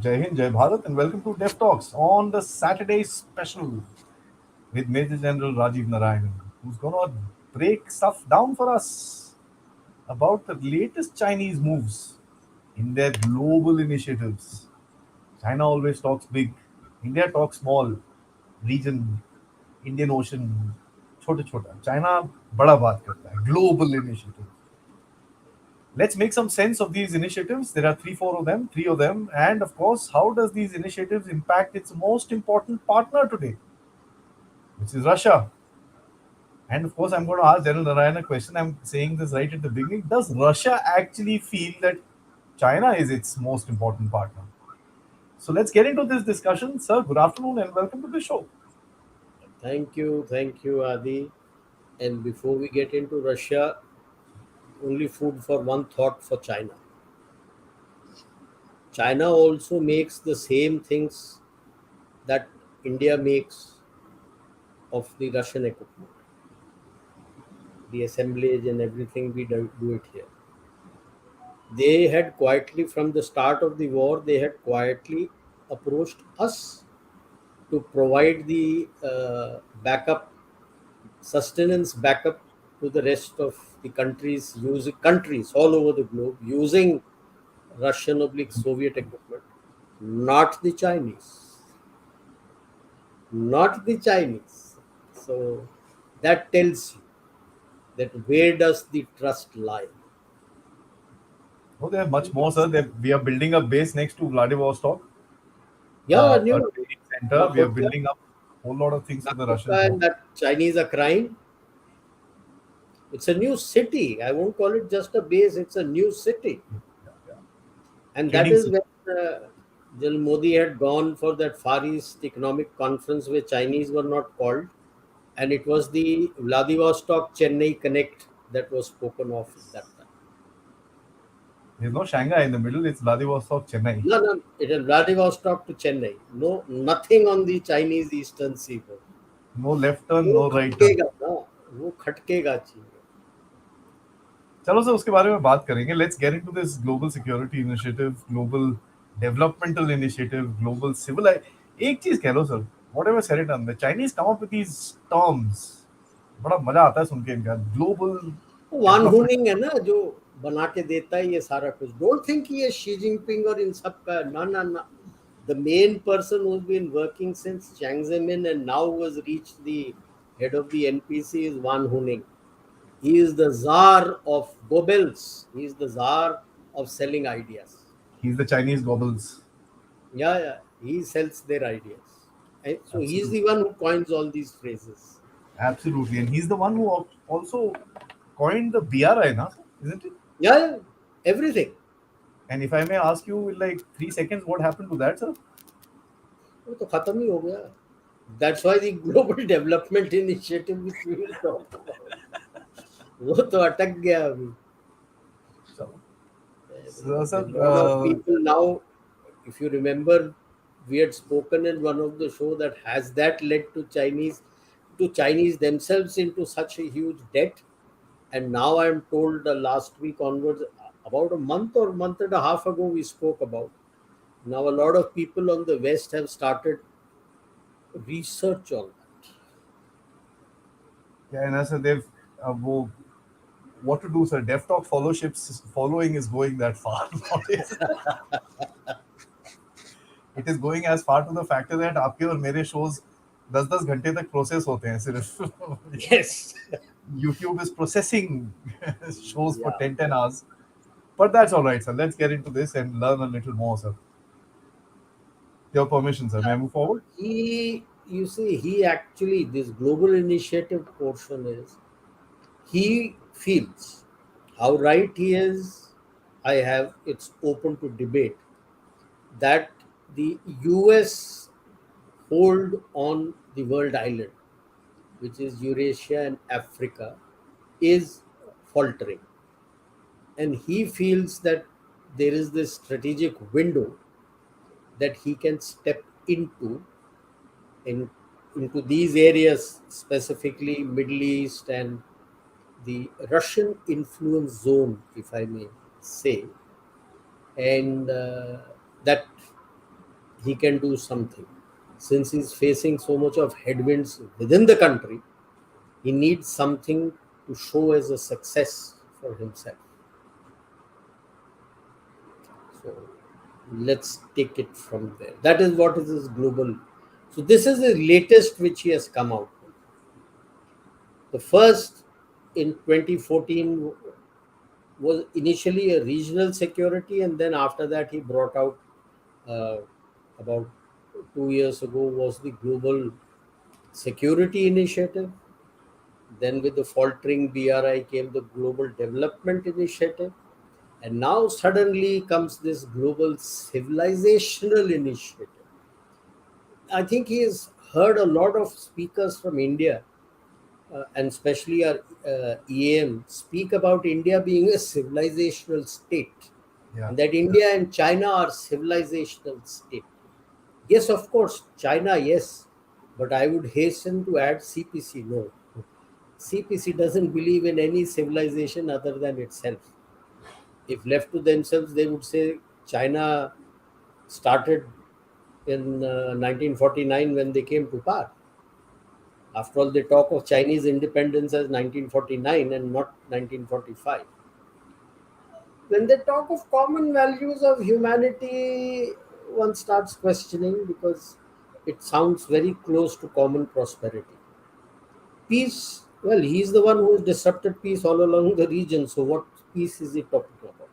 Jai Hind, Jai Bharat, and welcome to Dev Talks on the Saturday special with Major General Rajiv Narayanan, who's gonna break stuff down for us about the latest Chinese moves in their global initiatives. China always talks big, India talks small, region, Indian Ocean, छोटे छोटा. China बड़ा बात करता है, global initiative. Let's make some sense of these initiatives. There are three of them, and of course, how does these initiatives impact its most important partner today, which is Russia? And of course, I'm going to ask General Narayan a question. I'm saying this right at the beginning. Does Russia actually feel that China is its most important partner? So let's get into this discussion. Sir, good afternoon and welcome to the show. Thank you, Adi. And before we get into Russia, only food for one thought for China. China also makes the same things that India makes of the Russian equipment, the assemblage and everything we do it here. They had quietly, from the start of the war, they had quietly approached us to provide the backup, sustenance backup to the rest of the countries, using countries all over the globe using Russian oblique Soviet equipment, not the Chinese, not the Chinese. So that tells you that where does the trust lie? Oh, they have much more, sir. We are building a base next to Vladivostok, Yeah, a new training center. We are Nakhodka, building up a whole lot of things for the Russians. Nakhodka and that Chinese are crying. It's a new city. I won't call it just a base. It's a new city. Yeah, yeah. And that Training is center. when General Modi had gone for that Far East Economic Conference where Chinese were not called. And it was the Vladivostok Chennai Connect that was spoken of at that time. There's no Shanghai in the middle. It's Vladivostok, Chennai. No, no, it is Vladivostok to Chennai. No, nothing on the Chinese eastern seaboard. No left turn, वो no right turn. खटकेगा ना, वो खटकेगा चीन. चलो sir उसके बारे में बात करेंगे. Let's get into this global security initiative, global developmental initiative, global civil. एक चीज कह लो sir. Whatever said it on the Chinese come up with these terms. बड़ा मजा आता है सुन के इनका. Global वान development. हुनिंग है ना जो बना के देता है ये सारा कुछ. डोंट थिंक ये शी जिनपिंग और इन सब का. ना ना ना. The main person who's been working since Jiang Zemin and now was reached the head of the NPC is Wan Huning. He is the czar of Goebbels. He is the czar of selling ideas. He's the Chinese gobbles. Yeah, yeah. He sells their ideas. And so he's Absolutely. the one who coins all these phrases. Absolutely. And he's the one who also coined the BRI, na, isn't it? Yeah, yeah. Everything. And if I may ask you in like 3 seconds, what happened to that, sir? वो तो खत्म ही हो गया. That's why the global development initiative which we will talk about. वो तो अटक गया अभी. So, A sir, lot of people now, if you remember, we had spoken in one of the show that has that led to Chinese themselves into such a huge debt. And now I'm told last week onwards, about a month or month and a half ago, we spoke about. Now a lot of people on the West have started research on that. yeah, and I said they've what to do, sir. Dev Talk fellowships following is going that far. It is going as far to the factor that आपके और मेरे shows 10-10 घंटे तक process होते हैं सिर्फ. Yes. YouTube is processing shows for Yeah. 10 hours. But that's all right, sir. Let's get into this and learn a little more, sir. Your permission, sir. May I move forward? You see, he actually, this global initiative portion is, he feels how right he is. It's open to debate that the US hold on the world island, which is Eurasia and Africa, is faltering. And he feels that there is this strategic window that he can step in, into these areas, specifically Middle East and the Russian influence zone, if I may say, and that he can do something. Since he's facing so much of headwinds within the country, he needs something to show as a success for himself. So let's take it from there. That is what is his global. So this is the latest which he has come out with. The first in 2014 was initially a regional security, and then after that he brought out uh, about 2 years ago was the global security initiative. Then with the faltering BRI came the global development initiative, and now suddenly comes this global civilizational initiative. I think he has heard a lot of speakers from India, and especially our EAM, speak about India being a civilizational state, Yeah. and that India and China are civilizational state. Yes, of course, China, yes, but I would hasten to add CPC. No, CPC doesn't believe in any civilization other than itself. If left to themselves, they would say China started in 1949 when they came to power. After all, they talk of Chinese independence as 1949 and not 1945. When they talk of common values of humanity, one starts questioning because it sounds very close to common prosperity. Peace, well, he's the one who has disrupted peace all along the region. So, what peace is he talking about?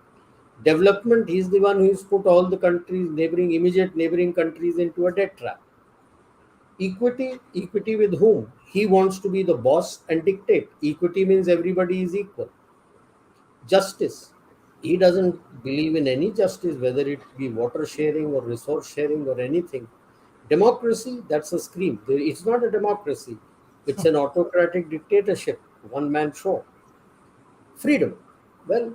Development, he's the one who's put all the countries, immediate neighboring countries into a debt trap. Equity with whom? He wants to be the boss and dictate. Equity means everybody is equal. Justice, he doesn't believe in any justice, whether it be water sharing or resource sharing or anything. Democracy, that's a scream. It's not a democracy, it's an autocratic dictatorship, one man show. Freedom, well,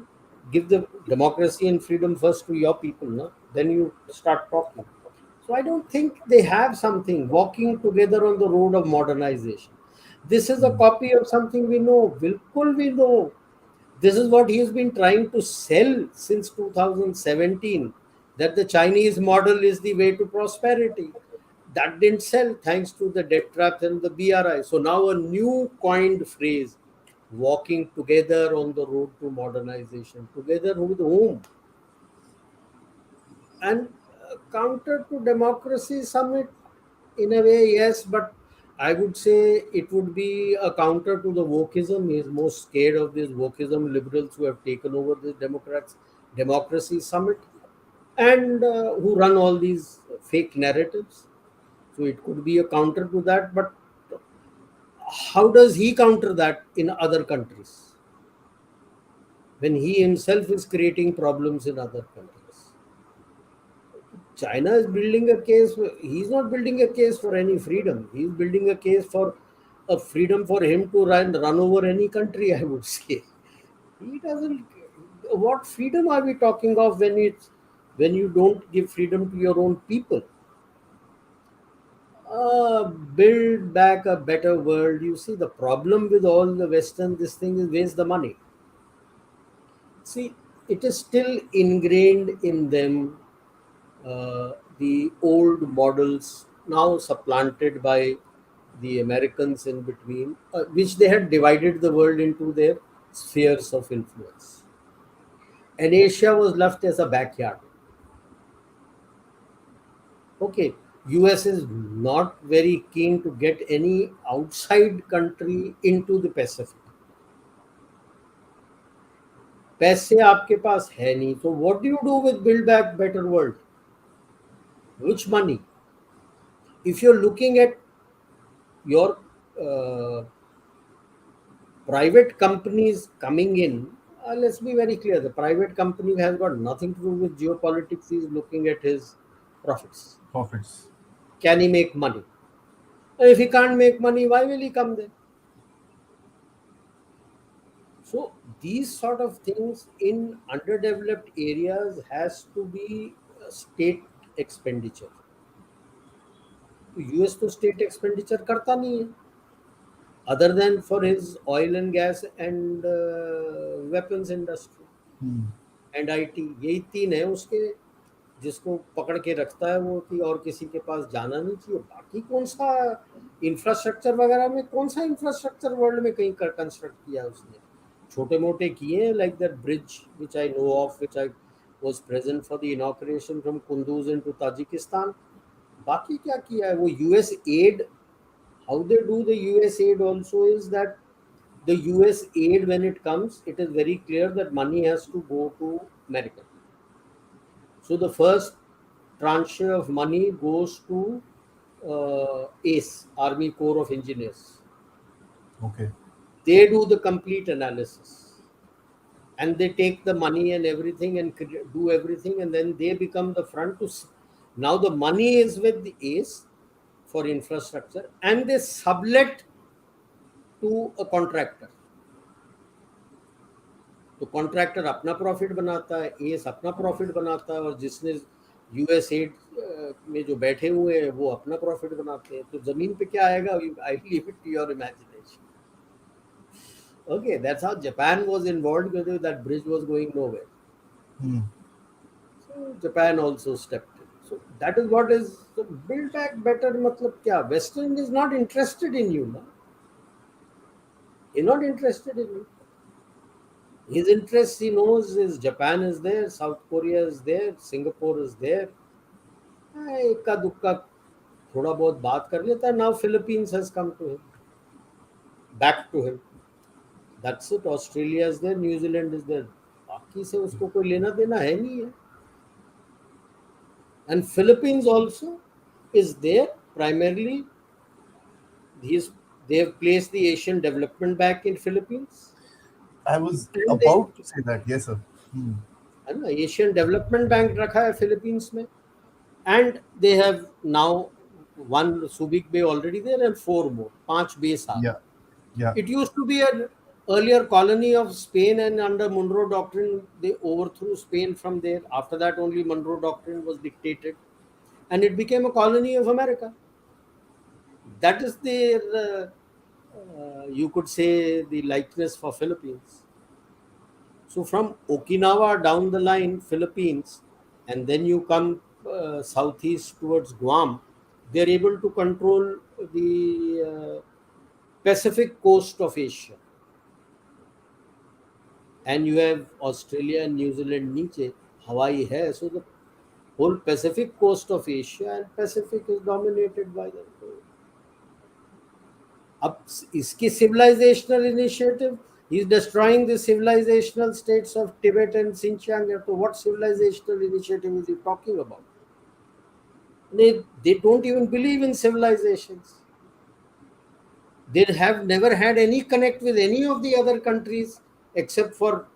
give the democracy and freedom first to your people, no? Then you start talking. So I don't think they have something walking together on the road of modernization. This is a Mm. copy of something we know. Bilkul we know. This is what he has been trying to sell since 2017, that the Chinese model is the way to prosperity. That didn't sell thanks to the debt traps and the BRI. So now a new coined phrase, walking together on the road to modernization. Together with whom? And counter to democracy summit, in a way, yes, but I would say it would be a counter to the wokeism. He is most scared of these wokeism liberals who have taken over the democracy summit, and who run all these fake narratives. So it could be a counter to that, but how does he counter that in other countries when he himself is creating problems in other countries? China is building a case. He's not building a case for any freedom. He's building a case for a freedom for him to run over any country. I would say he doesn't. What freedom are we talking of when you don't give freedom to your own people? Build back a better world. You see, the problem with all the Western this thing is where's the money? See, it is still ingrained in them, the old models now supplanted by the Americans in between, which they had divided the world into their spheres of influence. And Asia was left as a backyard. Okay, US is not very keen to get any outside country into the Pacific. पैसे आपके पास है नहीं, so what do you do with build back better world? Which money? If you're looking at your uh, private companies coming in, let's be very clear, the private company has got nothing to do with geopolitics. He's looking at his profits. Profits. Can he make money? And if he can't make money, why will he come there? So these sort of things in underdeveloped areas has to be state expenditure. US तो state expenditure करता नहीं है, other than for his oil and gas and weapons industry Hmm. and IT, यही तीन है उसके जिसको पकड़ के रखता है वो, कि और किसी के पास जाना नहीं चाहिए। बाकी कौन सा इंफ्रास्ट्रक्चर वगैरह में, कौन सा इंफ्रास्ट्रक्चर वर्ल्ड में कहीं कंस्ट्रक्ट किया उसने? छोटे मोटे किए हैं, like that bridge which I know of, which I was present for the inauguration from Kunduz into Tajikistan. बाकी क्या किया है वो? US add, how they do the US aid also is that the US aid, when it comes, it is very clear that money has to go to America. So the first tranche of money goes to ACE, Army Corps of Engineers. Okay. They do the complete analysis and they take the money and everything and do everything, and then they become the front to. Now the money is with the ACE for infrastructure, and they sublet to a contractor. तो contractor अपना profit बनाता है, S अपना profit बनाता है, और जिसने US add में जो बैठे हुए हैं वो अपना प्रॉफिट बनाते हैं। तो जमीन पे क्या आएगा? I leave it to your imagination. Okay, that's how Japan was involved, because that bridge was going nowhere. Hmm. So Japan also stepped in. So that is what is, so build back better मतलब क्या? Western is not interested in you now. He's not interested in you. His interests, he knows, is Japan is there, South Korea is there, Singapore is there. इक्का दुक्का थोड़ा बहुत बात कर लेता है. Now Philippines has come to him, back to him. That's it. Australia is there, New Zealand is there. बाकी से उसको कोई लेना देना है नहीं है. And Philippines also is there primarily. He's, they have placed the Asian Development Bank in Philippines, I was and they, about to say that. Yes, sir. Hmm. है ना, एशियन डेवलपमेंट बैंक रखा है फिलीपींस में. And they have now one Subic Bay already there and four more. Panch bays are. Yeah. Yeah. It used to be an earlier colony of Spain, and under Monroe Doctrine, they overthrew Spain from there. After that, only Monroe Doctrine was dictated, and it became a colony of America. That is their, you could say, the likeness for Philippines. So from Okinawa down the line, Philippines, and then you come southeast towards Guam, they're able to control the Pacific coast of Asia. And you have Australia and New Zealand नीचे, Hawaii है. So the whole Pacific coast of Asia and Pacific is dominated by them. अब इसकी civilizational initiative, he is destroying the civilizational states of Tibet and Xinjiang. So what civilizational initiative is he talking about? They don't even believe in civilizations. They have never had any connect with any of the other countries except for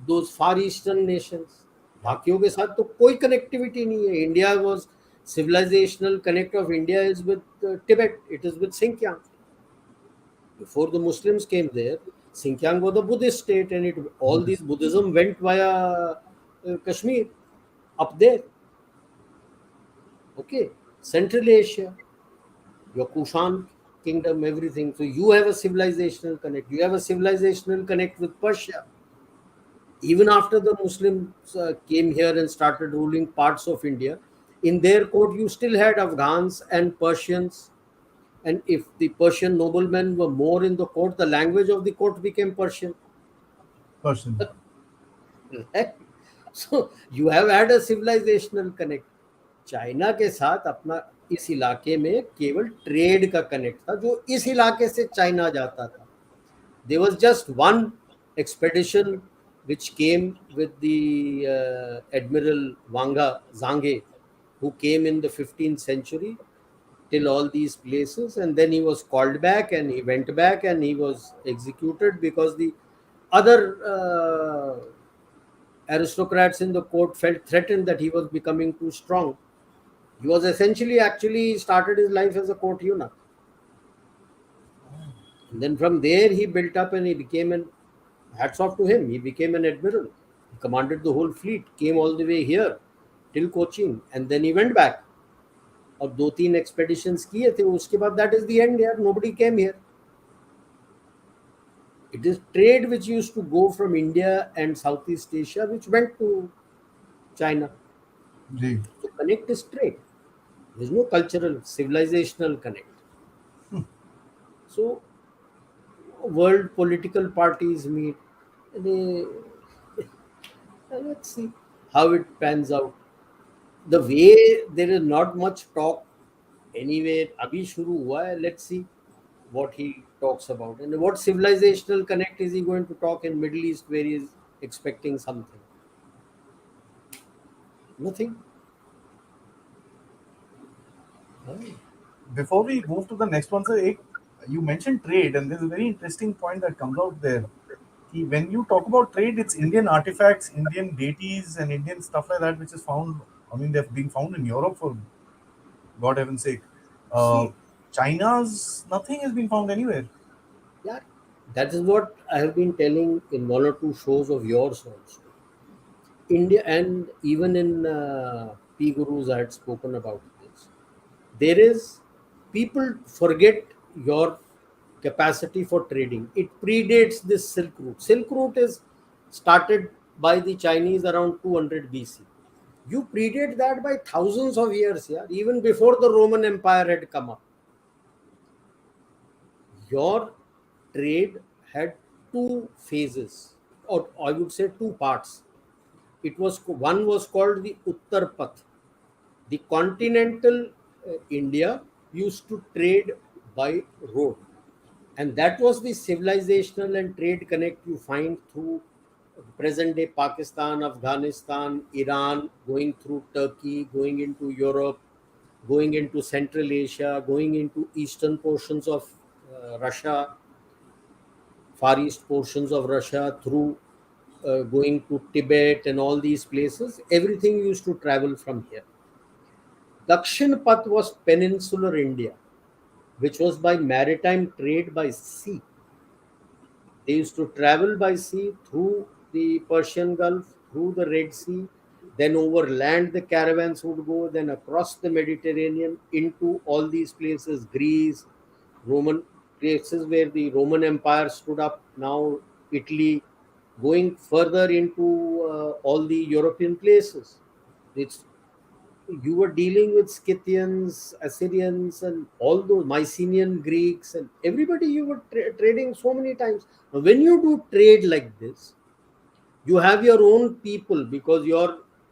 those far eastern nations. बाकियों के साथ तो कोई connectivity नहीं है. India was, civilizational connect of India is with Tibet. It is with Xinjiang. Before the Muslims came there, Xinjiang was a Buddhist state, and it, all these Buddhism went via Kashmir, up there. Okay, Central Asia, your Kushan kingdom, everything. So you have a civilizational connect. You have a civilizational connect with Persia. Even after the Muslims came here and started ruling parts of India, in their court you still had Afghans and Persians. And if the Persian noblemen were more in the court, the language of the court became Persian. Person. So you have had a civilizational connect. China के साथ अपना इस इलाके में केवल trade का connect था, जो इस इलाके से चाइना जाता था. There was just one expedition which came with the Admiral Wanga Zange, who came in the 15th century till all these places, and then he was called back and he went back and he was executed because the other aristocrats in the court felt threatened that he was becoming too strong. He was essentially actually started his life as a court eunuch. And then from there he built up and he became an, hats off to him, he became an admiral. He commanded the whole fleet, came all the way here till Cochin, and then he went back. और 2-3 expeditions किए थे, उसके बाद that is the end यार, nobody came here. It is trade which used to go from India and Southeast Asia which went to China. Ji. So connect is trade. There's no cultural, civilizational connect. So world political parties meet. They, let's see how it pans out. The way there is not much talk anywhere. Abhi shuru hua hai. Let's see what he talks about and what civilizational connect is he going to talk in Middle East where he is expecting something. Nothing. Oh. Before we move to the next one, sir, you mentioned trade, and there's a very interesting point that comes out there. When you talk about trade, it's Indian artifacts, Indian deities, and Indian stuff like that, which is found. I mean, they've been found in Europe for God heaven's sake. Uh, See, China's nothing has been found anywhere. yeah, that is what I have been telling in one or two shows of yours also. India and even in P Gurus, I had spoken about this. There is people forget your capacity for trading. It predates this Silk Route. Silk Route is started by the Chinese around 200 BC. You predate that by thousands of years, yeah, even before the Roman Empire had come up. Your trade had two phases, or I would say two parts. It was one was called the Uttar Path. The continental India used to trade by road, and that was the civilizational and trade connect you find through present day Pakistan, Afghanistan, Iran, going through Turkey, going into Europe, going into Central Asia, going into eastern portions of Russia, far east portions of Russia, through going to Tibet and all these places. Everything used to travel from here. Dakshin Path was peninsular India, which was by maritime trade by sea. They used to travel by sea through the Persian Gulf, through the Red Sea, then over land the caravans would go, then across the Mediterranean into all these places, Greece, Roman places where the Roman Empire stood up, now Italy, going further into all the European places. It's you were dealing with Scythians, Assyrians, and all those Mycenaean Greeks, and everybody you were trading so many times. Now, when you do trade like this, you have your own people because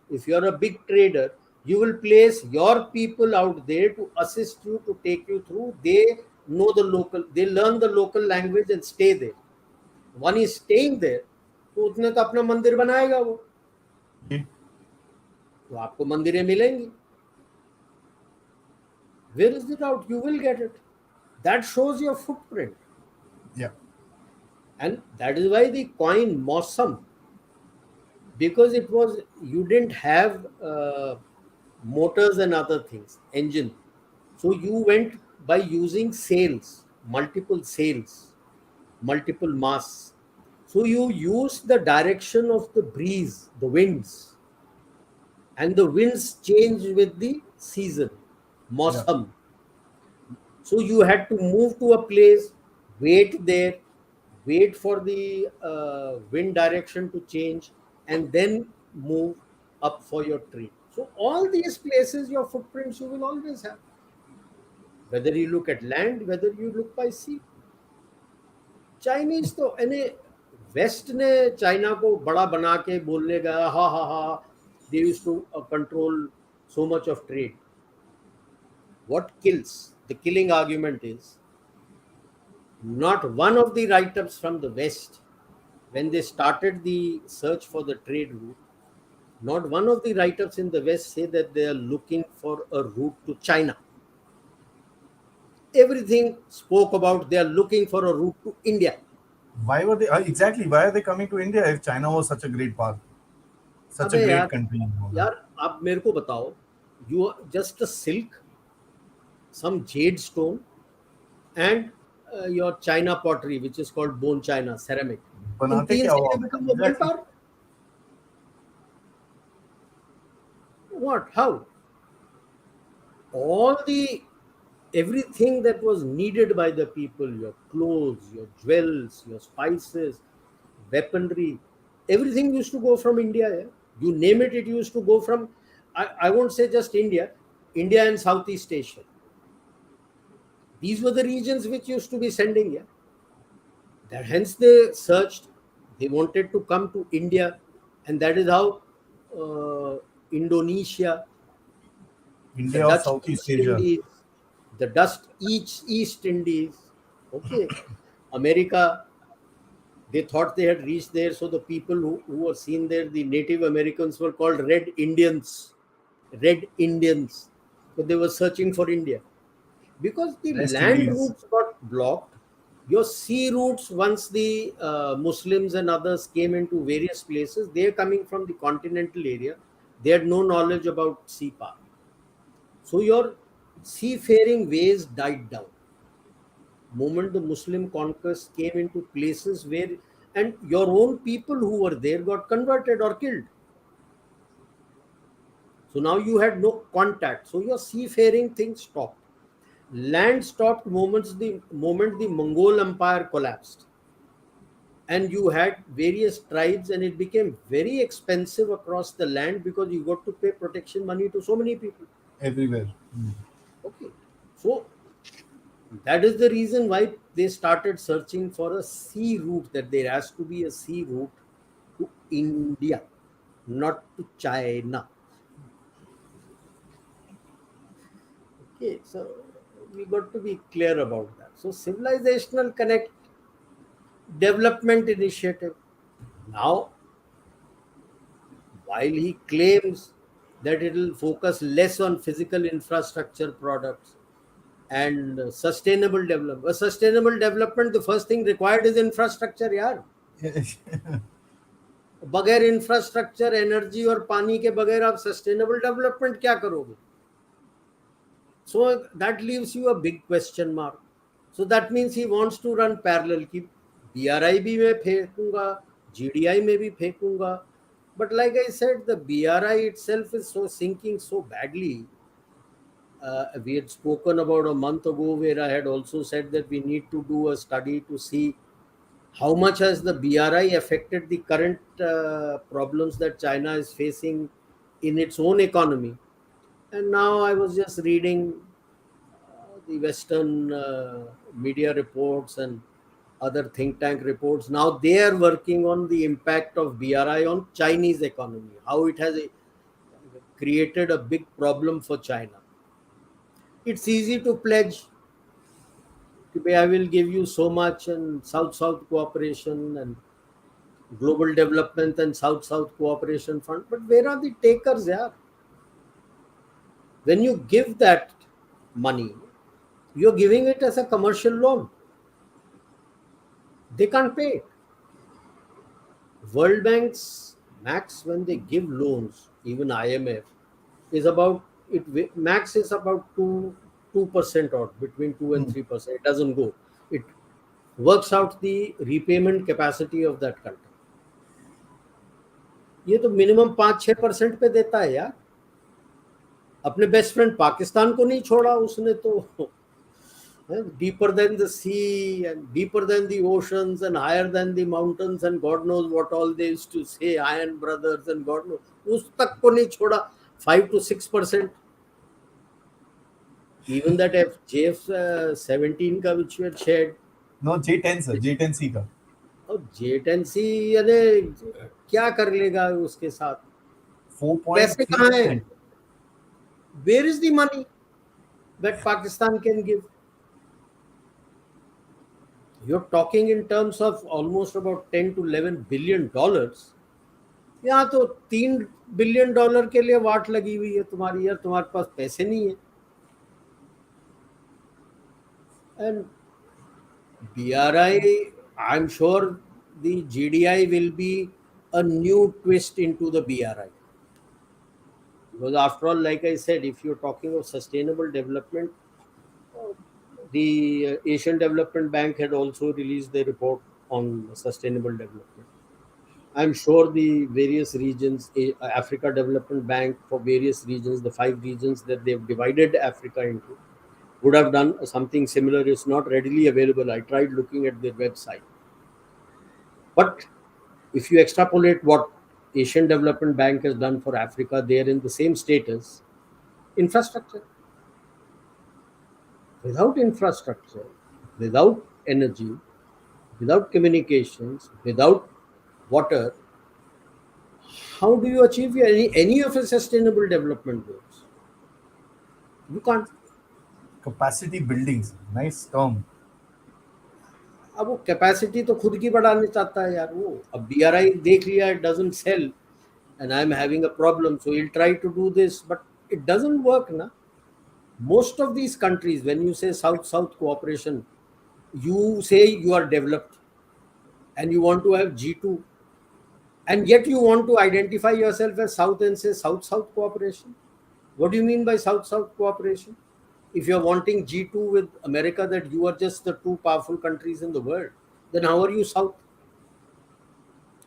if you're a big trader, you will place your people out there to assist you to take you through. They know the local, they learn the local language and stay there. One is staying there, तो उसने तो अपना मंदिर बनाएगा वो, जी. तो आपको मंदिरें मिलेंगी. Where is it out? You will get it. That shows your footprint. Yeah. And that is why the coin Mosam, because it was, you didn't have motors and other things, engine. So you went by using sails, multiple masts. So you use the direction of the breeze, the winds, and the winds change with the season, Yeah. Mosam. So you had to move to a place, wait there, wait for the wind direction to change, and then move up for your tree. So all these places, your footprints you will always have. Whether you look at land, whether you look by sea. Chinese तो यानी waste ने China को बड़ा बना के बोलने गया हा हा हा they used to control so much of trade. What kills? The killing argument is not one of the write-ups from the West, when they started the search for the trade route, not one of the write-ups in the West say that they are looking for a route to China. Everything spoke about they are looking for a route to India. Why were they exactly? Why are they coming to India if China was such a great part, such a अबे great यार, country? यार आप मेरे को बताओ, you just a silk, some jade stone, and your China pottery, which is called bone China ceramic. In बनाते तीन क्या से हो you आप? become a world Exactly. power. What? How? All the everything that was needed by the people, your clothes, your jewels, your spices, weaponry, everything used to go from India. Yeah? You name it, it used to go from. I won't say just India, India and Southeast Asia. These were the regions which used to be sending, yeah. That hence they searched, they wanted to come to India, and that is how uh, Indonesia, the India or Dutch Southeast East Asia. Indies, the Dutch East Indies, okay, America. They thought they had reached there, so the people who were seen there, the Native Americans, were called Red Indians. Red Indians. So they were searching for India. Because the West land Indies. routes got blocked, your sea routes, once the Muslims and others came into various places, they're coming from the continental area. They had no knowledge about sea power. So your seafaring ways died down. Moment the Muslim conquest came into places where, and your own people who were there got converted or killed. So now you had no contact. So your seafaring thing stopped. Land stopped moment the Mongol Empire collapsed. And you had various tribes, and it became very expensive across the land because you got to pay protection money to so many people. Everywhere. Okay. So that is the reason why they started searching for a sea route, that there has to be a sea route to India, not to China. Okay, so we got to be clear about that. So civilizational connect development initiative. Now, while he claims that it will focus less on physical infrastructure products and sustainable development. Sustainable development, the first thing required is infrastructure, yaar. बगैर infrastructure energy और पानी के बगैर आप sustainable development क्या करोगे? So that leaves you a big question mark. So that means he wants to run parallel कि BRI भी मैं फेंकूंगा, GDI में भी फेंकूंगा. But like I said, the BRI itself is so sinking so badly. We had spoken about a month ago where I had also said that we need to do a study to see how much has the BRI affected the current problems that China is facing in its own economy. And now I was just reading the Western media reports and other think tank reports. Now they are working on the impact of BRI on Chinese economy, how it has created a big problem for China. It's easy to pledge, I will give you so much, and South-South cooperation and global development and South-South cooperation fund. But where are the takers? Yeah, when you give that money, you're giving it as a commercial loan. They can't pay it. World Bank's max when they give loans, even IMF, is about it. Max is about 2% or between 2 and 3%. It doesn't go. It works out the repayment capacity of that country. ये तो minimum 5-6% पे देता है यार. अपने best friend Pakistan को नहीं छोड़ा उसने तो. Deeper than the sea and deeper than the oceans and higher than the mountains and God knows what all they used to say, iron brothers and God knows, उस तक को नहीं छोड़ा. 5 to 6%. Even that JF-17 का which we had shared. No, J10 sir, J10C का. और J10C यानी क्या कर लेगा उसके साथ? पैसे कहाँ हैं? 4.3%. Where is the money that Pakistan can give? You're talking in terms of almost about 10 to 11 billion dollars. यहाँ तो $3 billion के लिए वाट लगी हुई है तुम्हारी, यार तुम्हारे पास पैसे नहीं है. And BRI, I'm sure the GDI will be a new twist into the BRI. Because after all, like I said, if you're talking of sustainable development, the Asian Development Bank had also released their report on sustainable development. I'm sure the various regions, Africa Development Bank for various regions, the 5 regions that they've divided Africa into, would have done something similar. It's not readily available. I tried looking at their website. But if you extrapolate what Asian Development Bank has done for Africa, they are in the same status. Infrastructure. Without infrastructure, without energy, without communications, without water, how do you achieve any of a sustainable development goals? You can't. Capacity buildings, nice term. अब वो capacity तो खुद की बढ़ाने चाहता है यार वो. अब BRI देख लिया, it doesn't sell and I'm having a problem, so he'll try to do this, but it doesn't work na. Most of these countries, when you say South-South cooperation, you say you are developed and you want to have G2, and yet you want to identify yourself as South and say South-South cooperation. What do you mean by South-South cooperation? If you're wanting G2 with America, that you are just the two powerful countries in the world, then how are you South?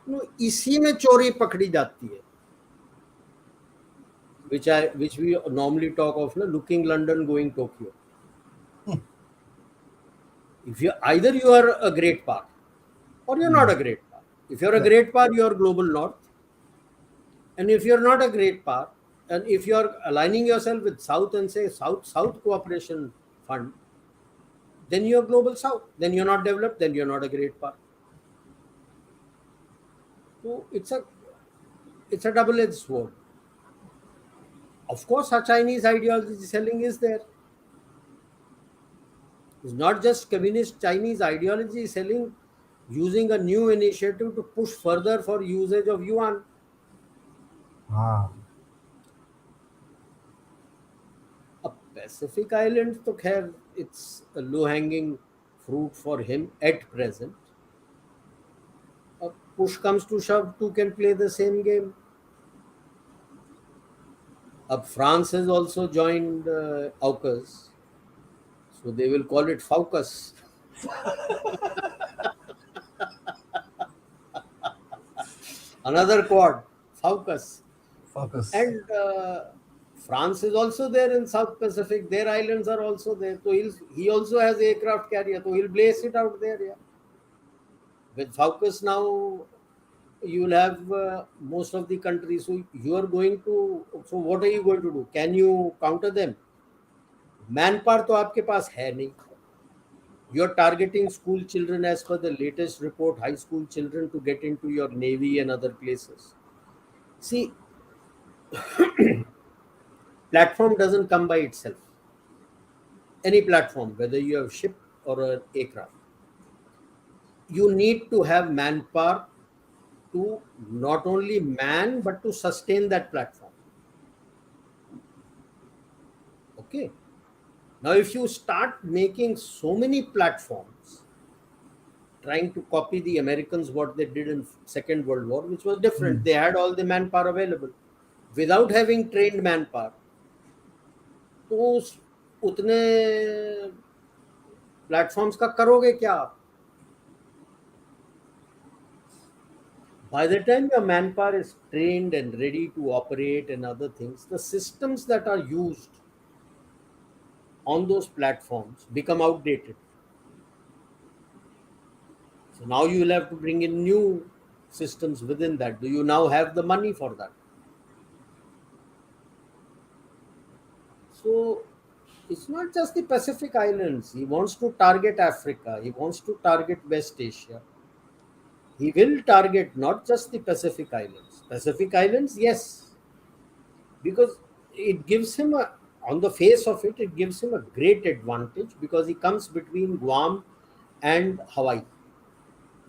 No, इसी में चोरी पकड़ी जाती है, which we normally talk of, na, looking London, going Tokyo. If you either you are a great power or you're not a great power. If you're a Yeah. great power, you're global north. And if you're not a great power, and if you're aligning yourself with South and say South Cooperation Fund, then you're global South. Then you're not developed, then you're not a great power. So it's a double-edged sword. Of course, our Chinese ideology selling is there. It's not just communist Chinese ideology selling, using a new initiative to push further for usage of yuan. Ah, A Pacific Island, to khair, it's a low-hanging fruit for him at present. A push comes to shove, two can play the same game. France has also joined AUKUS, so they will call it FAUKUS. Another quad, FAUKUS. focus. And France is also there in South Pacific. Their islands are also there. So he also has aircraft carrier. So he'll blaze it out there. Yeah. With FAUKUS now, you will have most of the countries. So you are going to. So what are you going to do? Can you counter them? Manpower तो आपके पास है नहीं. You are targeting school children, as per the latest report, high school children, to get into your navy and other places. See, platform doesn't come by itself. Any platform, whether you have ship or an aircraft, you need to have manpower to not only man but to sustain that platform. Okay. Now, if you start making so many platforms, trying to copy the Americans what they did in Second World War, which was different, they had all the manpower available, without having trained manpower. तो उतने platforms का करोगे क्या आप? By the time your manpower is trained and ready to operate and other things, the systems that are used on those platforms become outdated. So now you will have to bring in new systems within that. Do you now have the money for that? So it's not just the Pacific Islands. He wants to target Africa. He wants to target West Asia. He will target not just the Pacific Islands. Pacific Islands, yes, because it gives him on the face of it, it gives him a great advantage because he comes between Guam and Hawaii.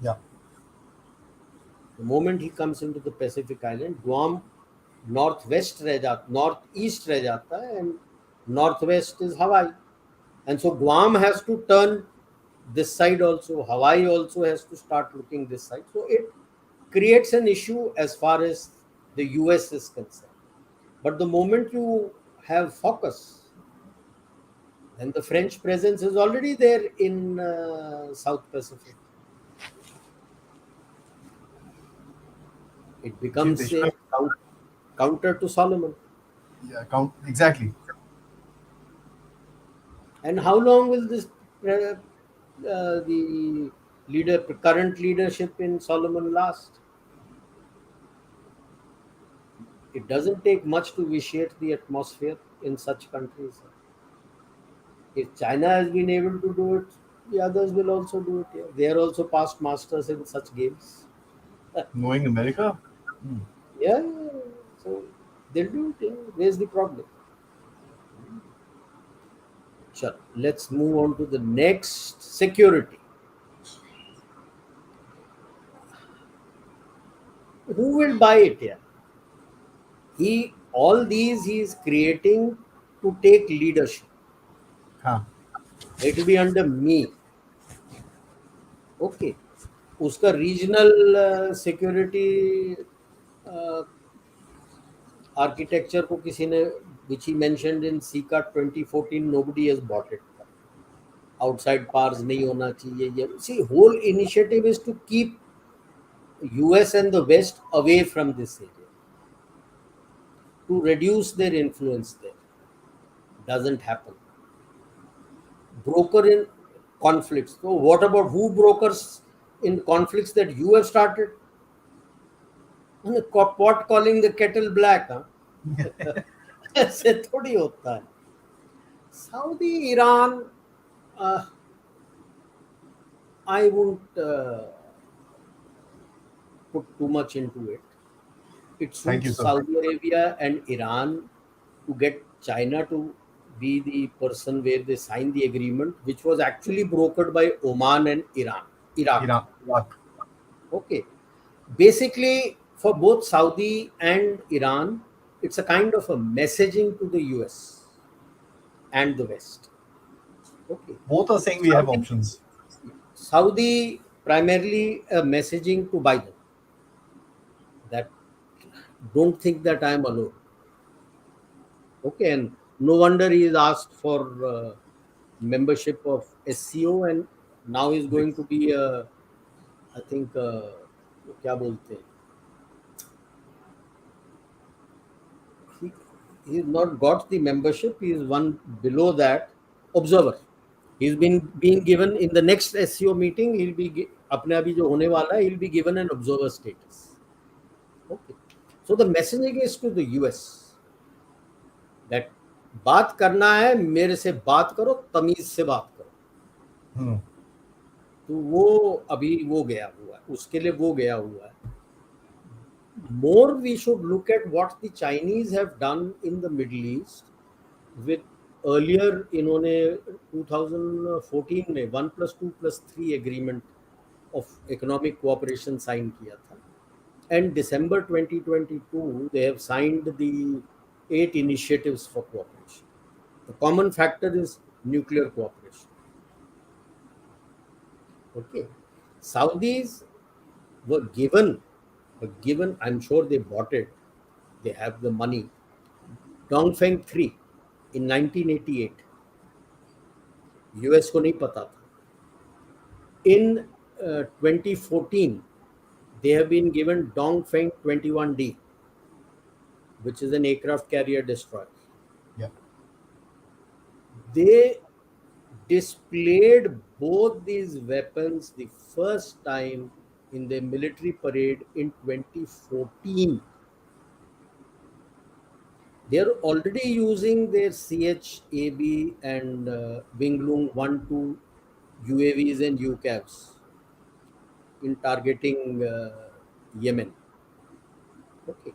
Yeah. The moment he comes into the Pacific Island, Guam northeast रह जाता है and northwest is Hawaii. And so Guam has to turn this side also. Hawaii also has to start looking this side. So it creates an issue as far as the US is concerned. But the moment you have focus, then the French presence is already there in South Pacific. It becomes a counter to Solomon. Yeah, exactly. And how long will this the current leadership in Solomon last? It doesn't take much to vitiate the atmosphere in such countries. If China has been able to do it, the others will also do it. Yeah. They are also past masters in such games. Knowing America? Hmm. Yeah, yeah, yeah. So they'll do it. Yeah. Where's the problem? Sure. Let's move on to the next, security. Who will buy it here? All these he is creating to take leadership. Huh. It will be under me. Okay. उसका regional security architecture को किसी ने, which he mentioned in CCA 2014, nobody has bought it. Outside powers नहीं होना चाहिए ये. See, whole initiative is to keep US and the West away from this area, to reduce their influence there. Doesn't happen. Broker in conflicts. So what about who brokers in conflicts that you have started? And the pot calling the kettle black. Huh? ऐसे थोड़ी होता है. Saudi, Iran, I won't put too much into it. It Thank you, suits sir. Saudi Arabia and Iran to get China to be the person where they sign the agreement, which was actually brokered by Oman and Iraq. Iraq. Okay. Basically, for both Saudi and Iran, it's a kind of a messaging to the US and the West. Okay. Both are saying we have Saudi, options. Saudi primarily a messaging to Biden that don't think that I am alone. Okay, and no wonder he is asked for membership of SCO, and now he's going to be I think क्या बोलते हैं, he's not got the membership, he is one below that, observer. He's been being given in the next SCO meeting, he'll be अपने अभी जो होने वाला है, he'll be given an observer status. Okay, so the messaging is to the US that बात करना है, मेरे से बात करो, तमीज से बात करो. Hmm. तो वो अभी वो गया हुआ है, उसके लिए वो गया हुआ है. More we should look at what the Chinese have done in the Middle East. With earlier इन्होंने 2014 में 1+2+3 agreement of economic cooperation sign किया था, and December 2022 they have signed the 8 initiatives for cooperation. The common factor is nuclear cooperation. Okay, Saudis were given, I'm sure they bought it, they have the money, Dongfeng 3 in 1988. US को नहीं पता था. In 2014 they have been given Dongfeng 21D, which is an aircraft carrier destroyer. Yeah. They displayed both these weapons the first time in their military parade in 2014. They're already using their CHAB and Winglung 1-2 UAVs and UCAVs in targeting Yemen. Okay.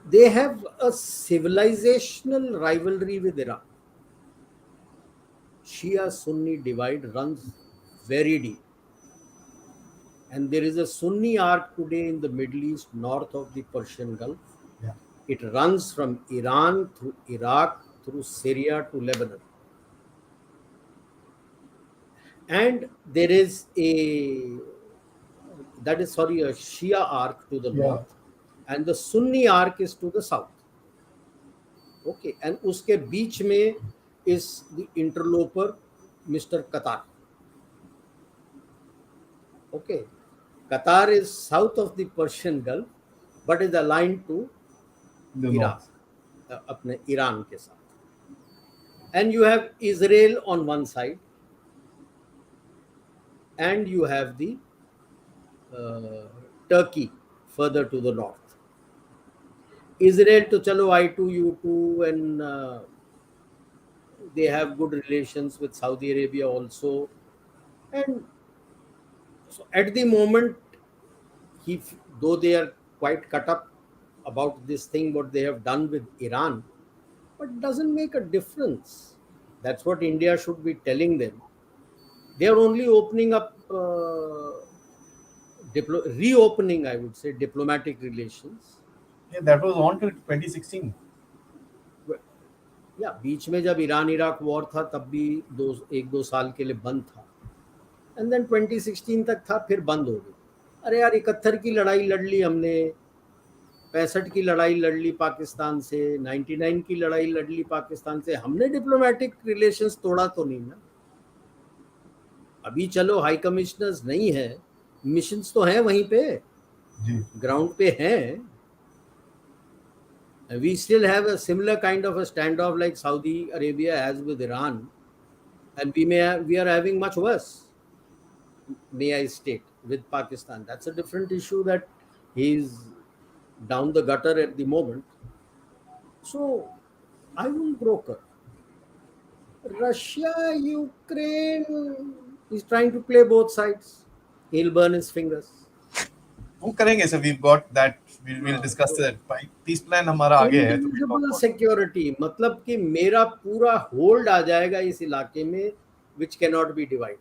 They have a civilizational rivalry with Iran. Shia-Sunni divide runs very deep. And there is a Sunni arc today in the Middle East, north of the Persian Gulf. Yeah. It runs from Iran through Iraq, through Syria to Lebanon. And there is a Shia arc to the north, and the Sunni arc is to the south. Okay, and uske beach mein is the interloper, Mr. Qatar. Okay, Qatar is south of the Persian Gulf, but is aligned to The Iraq, north. अपने Iran के साथ. And you have Israel on one side, and you have the Turkey further to the north. Israel to chalo I too, you too, and they have good relations with Saudi Arabia also. And so at the moment, though they are quite cut up about this thing, what they have done with Iran, but doesn't make a difference. That's what India should be telling them. They are only opening up, reopening, I would say, diplomatic relations. Yeah, that was on till 2016. या बीच में जब Iran Iraq war था तब भी दो एक दो साल के लिए बंद था, एंड देन 2016 तक था, फिर बंद हो गई. अरे यार, 71 की लड़ाई लड़ ली हमने, 65 की लड़ाई लड़ ली पाकिस्तान से, 99 की लड़ाई लड़ ली पाकिस्तान से, हमने डिप्लोमेटिक रिलेशंस तोड़ा तो नहीं ना. अभी चलो हाई कमिश्नर्स नहीं है, मिशंस तो हैं वहीं पे, जी. ग्राउंड पे हैं. We still have a similar kind of a standoff like Saudi Arabia has with Iran, and we are having much worse, may I state, with Pakistan. That's a different issue that he's down the gutter at the moment. So I won't broker. Russia, Ukraine, he's trying to play both sides. He'll burn his fingers. वो करेंगे sir. We've got that. We'll discuss that. Peace plan हमारा आगे है तो we'll talk Indivisible about it. security, मतलब कि मेरा पूरा होल्ड आ जाएगा इस इलाके में, which cannot be divided.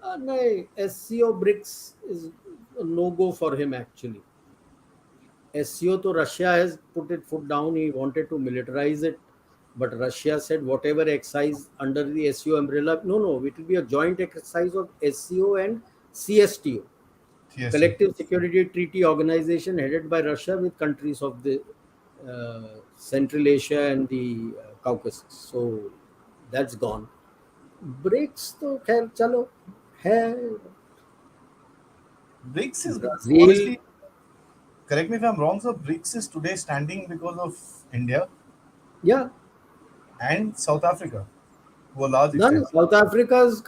नहीं, SCO BRICS is a no go for him actually. SCO तो Russia has put it foot down. He wanted to militarize it, but Russia said whatever exercise under the SCO umbrella, no, it will be a joint exercise of SCO and CSTO. Yes, Collective Security Treaty Organization headed by Russia with countries of the Central Asia and the Caucasus. So that's gone. BRICS तो खैर चलो है. BRICS is Brazil, honestly, correct me if I'm wrong, sir. BRICS is today standing because of India yeah. and South Africa to a large None. extent. South Africa's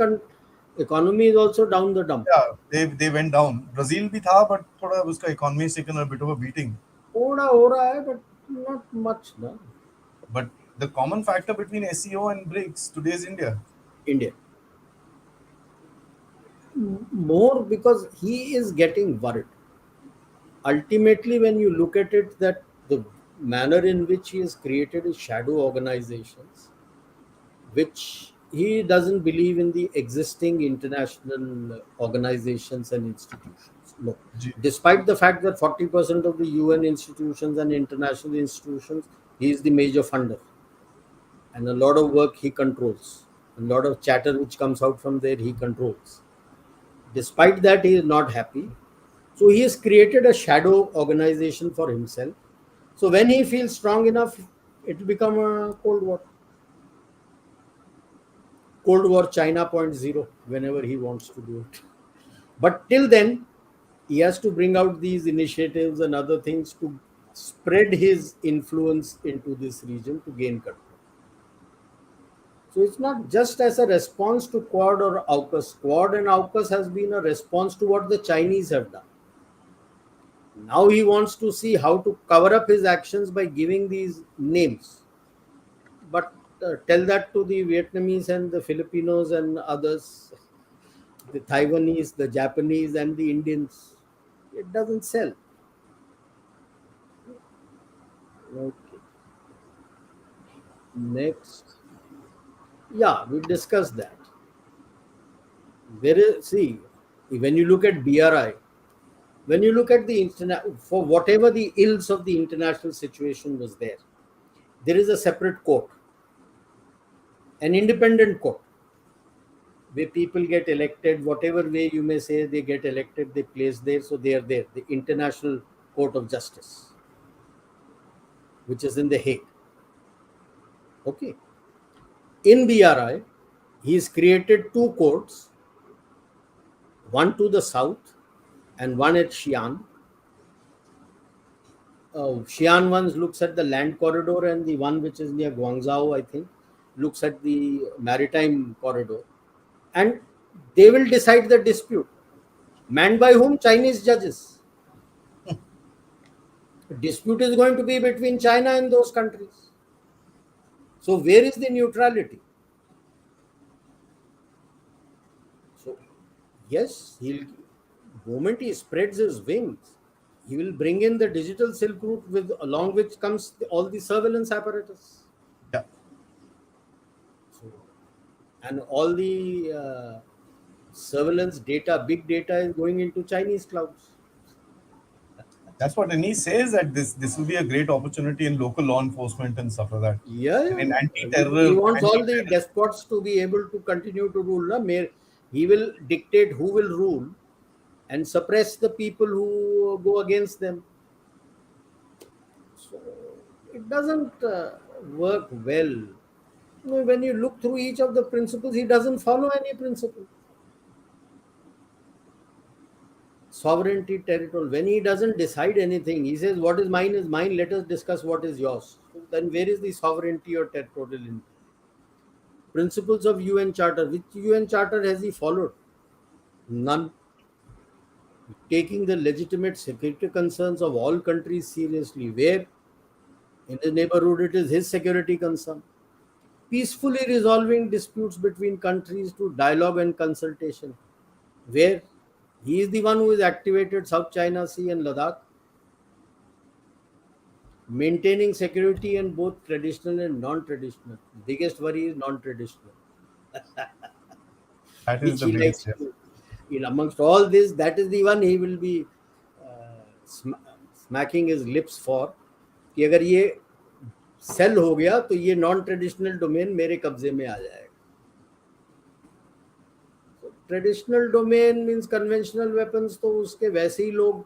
economy is also down the dump. Yeah, they went down. Brazil भी था, but थोड़ा उसका economy has taken a bit of a beating. थोड़ा हो रहा है, but not much. No? But the common factor between SCO and BRICS today is India. India. More because he is getting worried. Ultimately, when you look at it, that the manner in which he has created his shadow organizations, which he doesn't believe in the existing international organizations and institutions. No. Ji. Despite the fact that 40% of the UN institutions and international institutions, he is the major funder. And a lot of work he controls. A lot of chatter which comes out from there, he controls. Despite that, he is not happy. So he has created a shadow organization for himself. So when he feels strong enough, it will become a Cold War. Cold War China 0.0 whenever he wants to do it. But till then, he has to bring out these initiatives and other things to spread his influence into this region to gain control. So it's not just as a response to Quad or AUKUS. Quad and AUKUS has been a response to what the Chinese have done. Now he wants to see how to cover up his actions by giving these names. But tell that to the Vietnamese and the Filipinos and others, the Taiwanese, the Japanese and the Indians. It doesn't sell. Okay. Next. Yeah, we discussed that. See, when you look at BRI, when you look at the internet, for whatever the ills of the international situation was there is a separate court, an independent court, where people get elected, whatever way you may say they get elected, they place there, so they are there, the International Court of Justice, which is in The Hague. Okay. In BRI, he's created two courts, one to the south and one at Xi'an. Xi'an one looks at the land corridor, and the one which is near Guangzhou, I think, looks at the maritime corridor. And they will decide the dispute. Manned by whom? Chinese judges. Dispute is going to be between China and those countries. So where is the neutrality? So yes, he'll moment he spreads his wings, he will bring in the digital Silk Route, with along which comes all the surveillance apparatus. Yeah, So, and all the surveillance data, big data, is going into Chinese clouds. that's what, and he says that this will be a great opportunity in local law enforcement and stuff like that, Yeah, and yeah, in yeah. He anti-terror, wants all the anti-terror. despots to be able to continue to rule. Na? He will dictate who will rule and suppress the people who go against them. So it doesn't work well. When you look through each of the principles, he doesn't follow any principle. Sovereignty, territorial. When he doesn't decide anything, he says, "What is mine is mine. Let us discuss what is yours." So then, where is the sovereignty or territorial? Principles of UN Charter. Which UN Charter has he followed? None. Taking the legitimate security concerns of all countries seriously. Where in the neighborhood it is his security concern. Peacefully resolving disputes between countries through dialogue and consultation. Where he is the one who has activated South China Sea and Ladakh. Maintaining security in both traditional and non-traditional. Biggest worry is non-traditional, That is which the he biggest, likes yes. to. In amongst all this, that is the one he will be smacking his lips for. कि अगर ये cell हो गया तो ये non traditional domain मेरे कब्जे में आ जाएगा. Traditional domain means conventional weapons, तो उसके वैसे ही लोग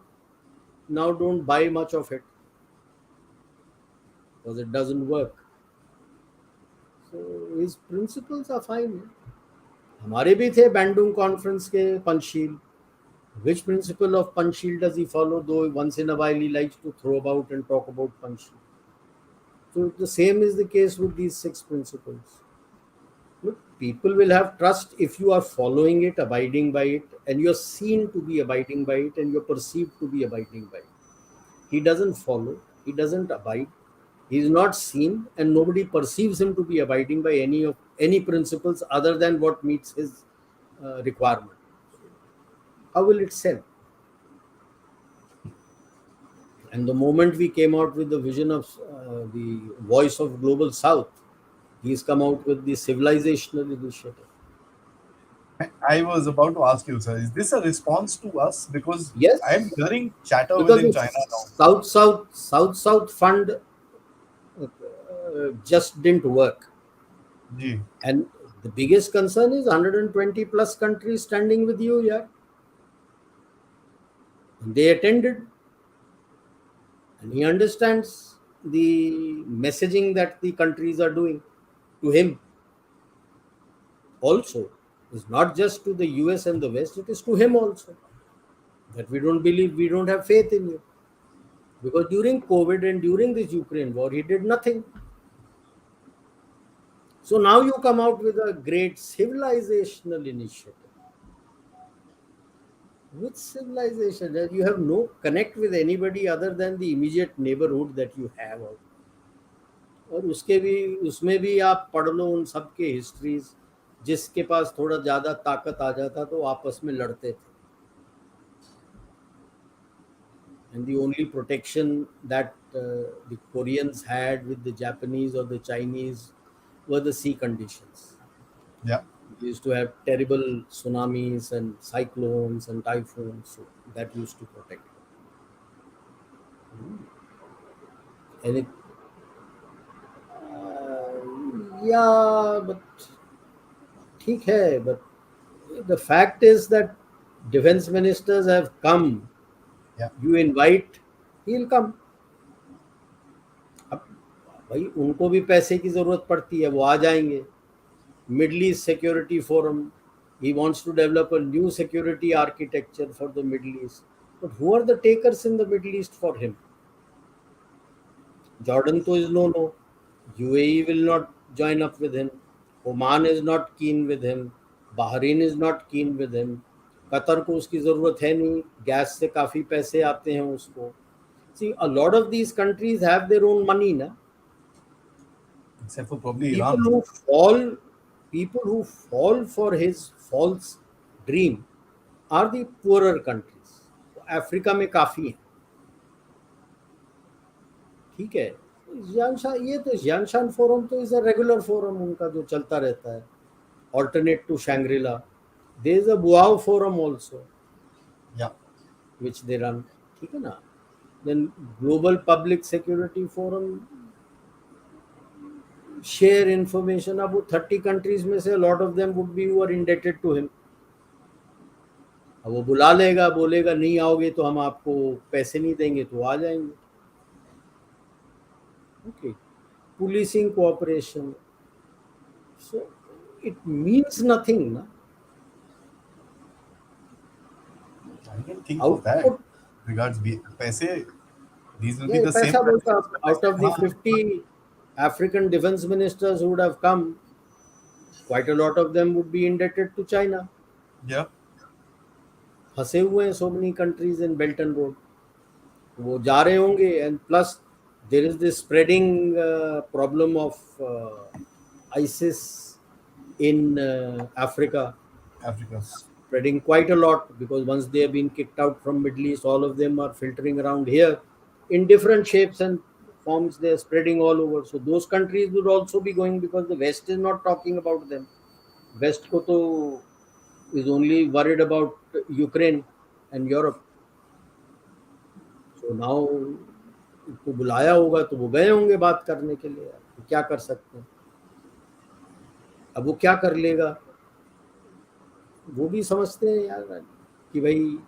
now don't buy much of it because it doesn't work. So his principles are fine. हमारे भी थे बैंडुंग कॉन्फ्रेंस के Panchsheel. Which principle of Panchsheel does he follow? Though once in a while he likes to throw about and talk about Panchsheel. So the same is the case with these 6 principles. Look, people will have trust if you are following it, abiding by it, and you're seen to be abiding by it, and you're perceived to be abiding by it. He doesn't follow, he doesn't abide, he is not seen, and nobody perceives him to be abiding by any principles other than what meets his requirement. How will it sell? And the moment we came out with the vision of the voice of global South, he's come out with the civilizational initiative. I was about to ask you, sir, is this a response to us? Because I'm Yes, hearing chatter because within the China now. South Fund just didn't work, Gee, and the biggest concern is 120 plus countries standing with you. Yeah, and they attended, and he understands the messaging that the countries are doing to him. Also, it's not just to the US and the West; it is to him also, that we don't believe, we don't have faith in you. Because during COVID and during this Ukraine war, he did nothing. So now you come out with a great civilizational initiative. Which civilization? That you have no connect with anybody other than the immediate neighborhood that you have. और उसके भी उसमें भी आप पढ़ लो उन सब के हिस्ट्रीज. जिसके पास थोड़ा ज़्यादा ताकत आ जाता तो आपस में लड़ते थे. And the only protection that the Koreans had with the Japanese or the Chinese were the sea conditions. yeah. We used to have terrible tsunamis and cyclones and typhoons, so that used to protect. And it, yeah, but ठीक है, but the fact is that defense ministers have come. Yeah. You invite, he'll come. अब भाई उनको भी पैसे की जरूरत पड़ती है, वो आ जाएंगे. Middle East Security Forum, he wants to develop a new security architecture for the Middle East. But who are the takers in the Middle East for him? Jordan to is no. UAE will not join up with him. Oman is not keen with him. Bahrain is not keen with him. Qatar को उसकी ज़रूरत है नहीं, gas से काफ़ी पैसे आते हैं उसको. See, a lot of these countries have their own money, na. except for probably People Iran. who fall, people who fall for his false dream are the poorer countries. Africa में काफी है, ठीक है. जियांशान, ये तो जियांशान फोरम तो is a regular forum उनका जो चलता रहता है, alternate to Shangri-La. There is a Buao forum also, Yeah, which they run. ठीक है ना. Then Global Public Security Forum share information. अब वो 30 countries में से a lot of them would be who are indebted to him. अब वो बुला लेगा, बोलेगा नहीं आओगे तो हम आपको पैसे नहीं देंगे, तो आ जाएंगे. Okay. Policing cooperation. So it means nothing, na. I can think of that. Output. Regards, paise, these will be Yeah, the same पैसा बोलता, countries. out of the हाँ, 50 African defense ministers who would have come, quite a lot of them would be indebted to China. yeah, फंसे हुए हैं so many countries in Belt and Road. वो जा रहे होंगे, and plus there is this spreading problem of ISIS in Africa, Africa. spreading quite a lot, because once they have been kicked out from Middle East, all of them are filtering around here in different shapes and forms. They are spreading all over. So those countries would also be going, because the West is not talking about them. West ko to is only worried about Ukraine and Europe. So now उनको बुलाया होगा तो वो गए होंगे बात करने के लिए. तो क्या कर सकते हैं. अब वो क्या कर लेगा, वो भी समझते हैं यार कि भाई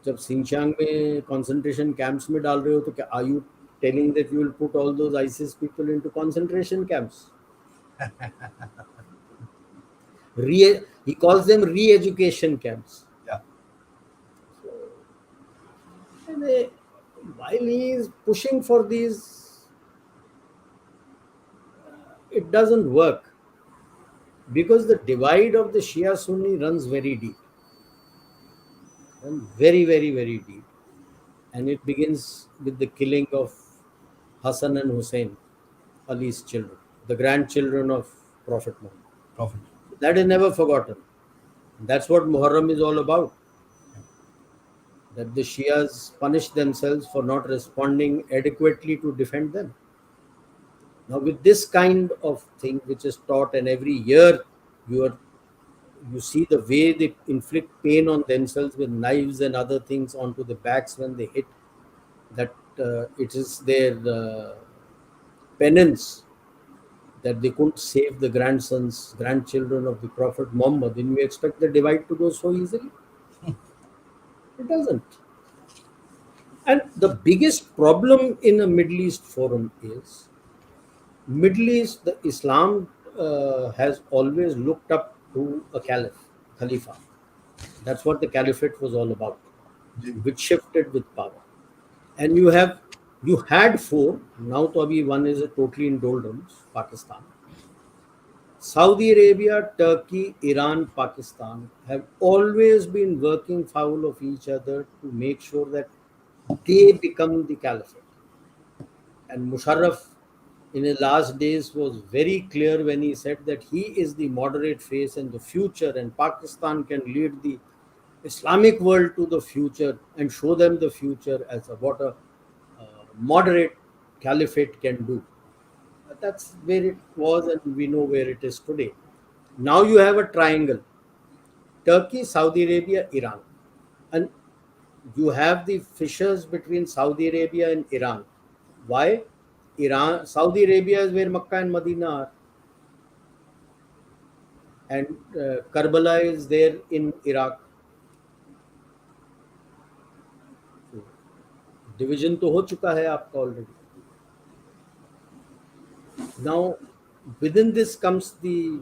जब सिंचांग में कंसंट्रेशन कैंप्स में डाल रहे हो, तो क्या are you telling that you will put all those ISIS people into concentration camps. He calls them re-education camps. Yeah, And while he is pushing for these, it doesn't work, because the divide of the Shia Sunni runs very deep, and very, very, very deep. And it begins with the killing of Hassan and Hussein, Ali's children, the grandchildren of Prophet Muhammad. profit. That is never forgotten. That's what Muharram is all about. That the Shias punish themselves for not responding adequately to defend them. Now, with this kind of thing which is taught, and every year you see the way they inflict pain on themselves with knives and other things onto the backs when they hit, that it is their penance that they couldn't save the grandchildren of the Prophet Muhammad. Then we expect the divide to go so easily? It doesn't. And the biggest problem in a Middle East forum is Middle East, the Islam has always looked up to a Khalifa. That's what the Caliphate was all about, which shifted with power. And you had four, now to abhi one is a totally in doldrums, Pakistan. Saudi Arabia, Turkey, Iran, Pakistan have always been working foul of each other to make sure that they become the caliphate. And Musharraf in his last days was very clear when he said that he is the moderate face in the future, and Pakistan can lead the Islamic world to the future and show them the future as what a moderate caliphate can do. That's where it was, and we know where it is today. Now you have a triangle: Turkey, Saudi Arabia, Iran. And you have the fissures between Saudi Arabia and Iran. Why? Saudi Arabia is where Makkah and Medina are. And Karbala is there in Iraq. Division तो हो चुका है आपका already. Now, within this comes the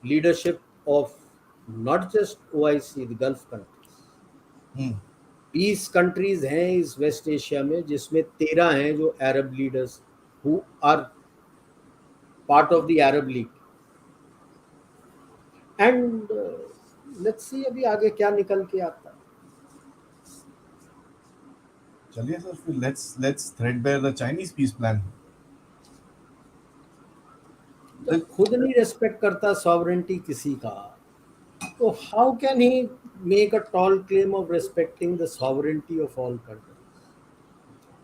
leadership of not just OIC, the Gulf countries. 20 countries हैं इस waste Asia में, जिसमें 13 हैं जो अरब leaders who are part of the Arab League. And let's see अभी आगे क्या निकल के आता है. चलिए सर, फिर let's threadbare the Chinese peace plan. जब The, खुद नहीं रेस्पेक्ट करता सॉवरेंटी किसी का, तो how can he make a tall claim of respecting the sovereignty of all countries?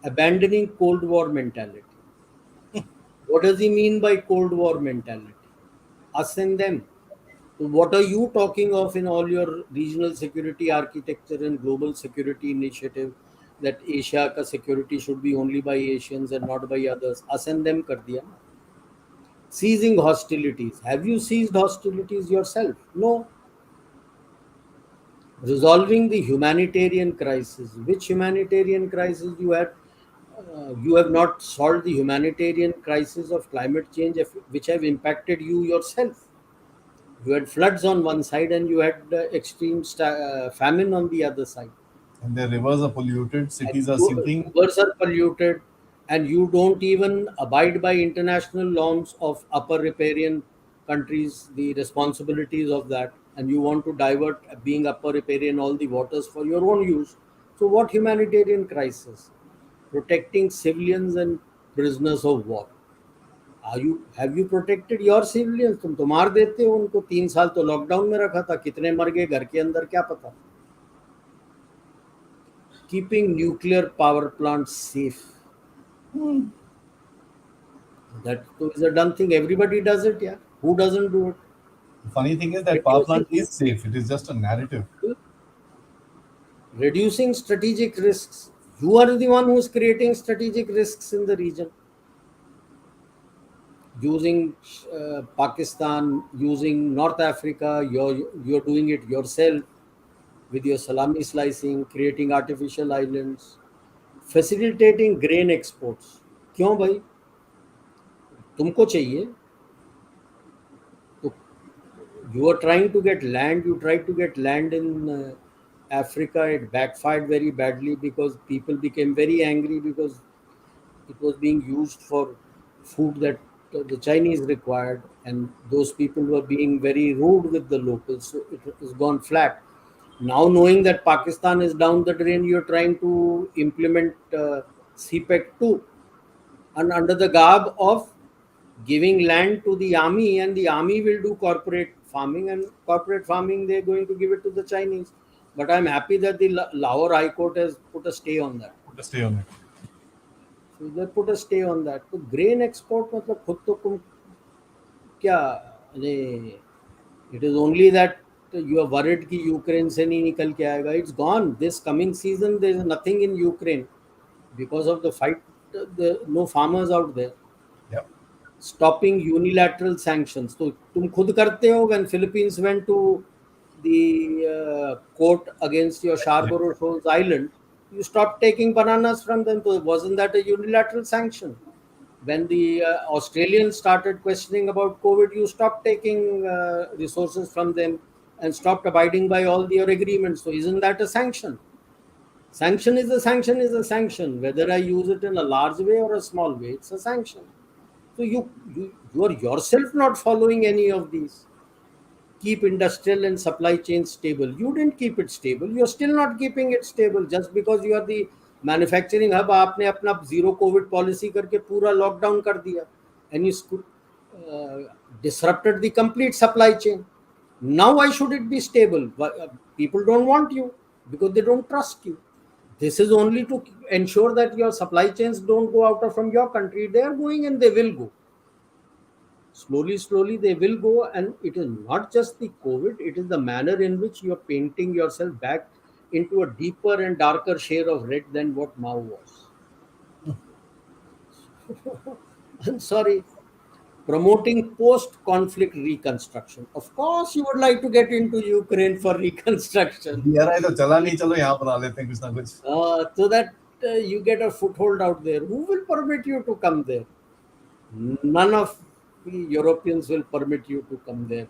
Abandoning cold war mentality. What does he mean by cold war mentality? Us and them. So what are you talking of in all your regional security architecture and global security initiative, that Asia ka security should be only by Asians and not by others? Us and them kar diya na. Ceasing hostilities. Have you ceased hostilities yourself? No. Resolving the humanitarian crisis. Which humanitarian crisis you had? You have not solved the humanitarian crisis of climate change, which have impacted you yourself. You had floods on one side and you had extreme famine on the other side. and their rivers are polluted, And cities are sinking, rivers are polluted, and you don't even abide by international norms of upper riparian countries, the responsibilities of that, and you want to divert being upper riparian all the waters for your own use. So, what humanitarian crisis? Protecting civilians and prisoners of war. Have you protected your civilians? तुम तो मार देते हो उनको, 3 साल तो lockdown में रखा था, कितने मर गए घर के अंदर क्या पता. Keeping nuclear power plants safe. That is a done thing. Everybody does it, yeah. Who doesn't do it? the funny thing is that power Reducing plant is safe. It is just a narrative. reducing strategic risks. You are the one who is creating strategic risks in the region. Using Pakistan, using North Africa, you're doing it yourself with your salami slicing, creating artificial islands, facilitating grain exports. क्यों भाई? तुमको चाहिए तो. You are trying to get land. You tried to get land in Africa. It backfired very badly because people became very angry because it was being used for food that the Chinese required, and those people were being very rude with the locals. So it has gone flat. Now, knowing that Pakistan is down the drain, you're trying to implement CPEC 2, and under the garb of giving land to the army, and the army will do corporate farming, and corporate farming they're going to give it to the Chinese. But I'm happy that the Lahore High Court has put a stay on that. Put a stay on it. So they put a stay on that. तो grain export मतलब खुद तो तुम क्या, अरे, it is only that you are worried कि Ukraine से नहीं निकल के आएगा. It's gone. This coming season there is nothing in Ukraine because of the fight. No farmers out there. Yeah. Stopping unilateral sanctions. तो तुम खुद करते हो. When Philippines went to the court against your Scarborough Shoals Island, you stopped taking bananas from them. So wasn't that a unilateral sanction? When the Australians started questioning about COVID, you stopped taking resources from them and stopped abiding by all your agreements. So isn't that a sanction? Sanction is a sanction is a sanction. Whether I use it in a large way or a small way, it's a sanction. So you are yourself not following any of these. Keep industrial and supply chain stable. You didn't keep it stable. You're still not keeping it stable just because you are the manufacturing hub. आपने अपना zero COVID policy करके पूरा lockdown कर दिया, and you disrupted the complete supply chain. Now why should it be stable? People don't want you because they don't trust you. This is only to ensure that your supply chains don't go out of from your country. They are going and they will go. Slowly they will go, and it is not just the COVID, it is the manner in which you are painting yourself back into a deeper and darker shade of red than what Mao was. I'm sorry. Promoting post-conflict reconstruction. Of course, you would like to get into Ukraine for reconstruction. DRI तो चला नहीं, चलो यहाँ बना लेते हैं कुछ ना कुछ. So that you get a foothold out there. Who will permit you to come there? None of the Europeans will permit you to come there.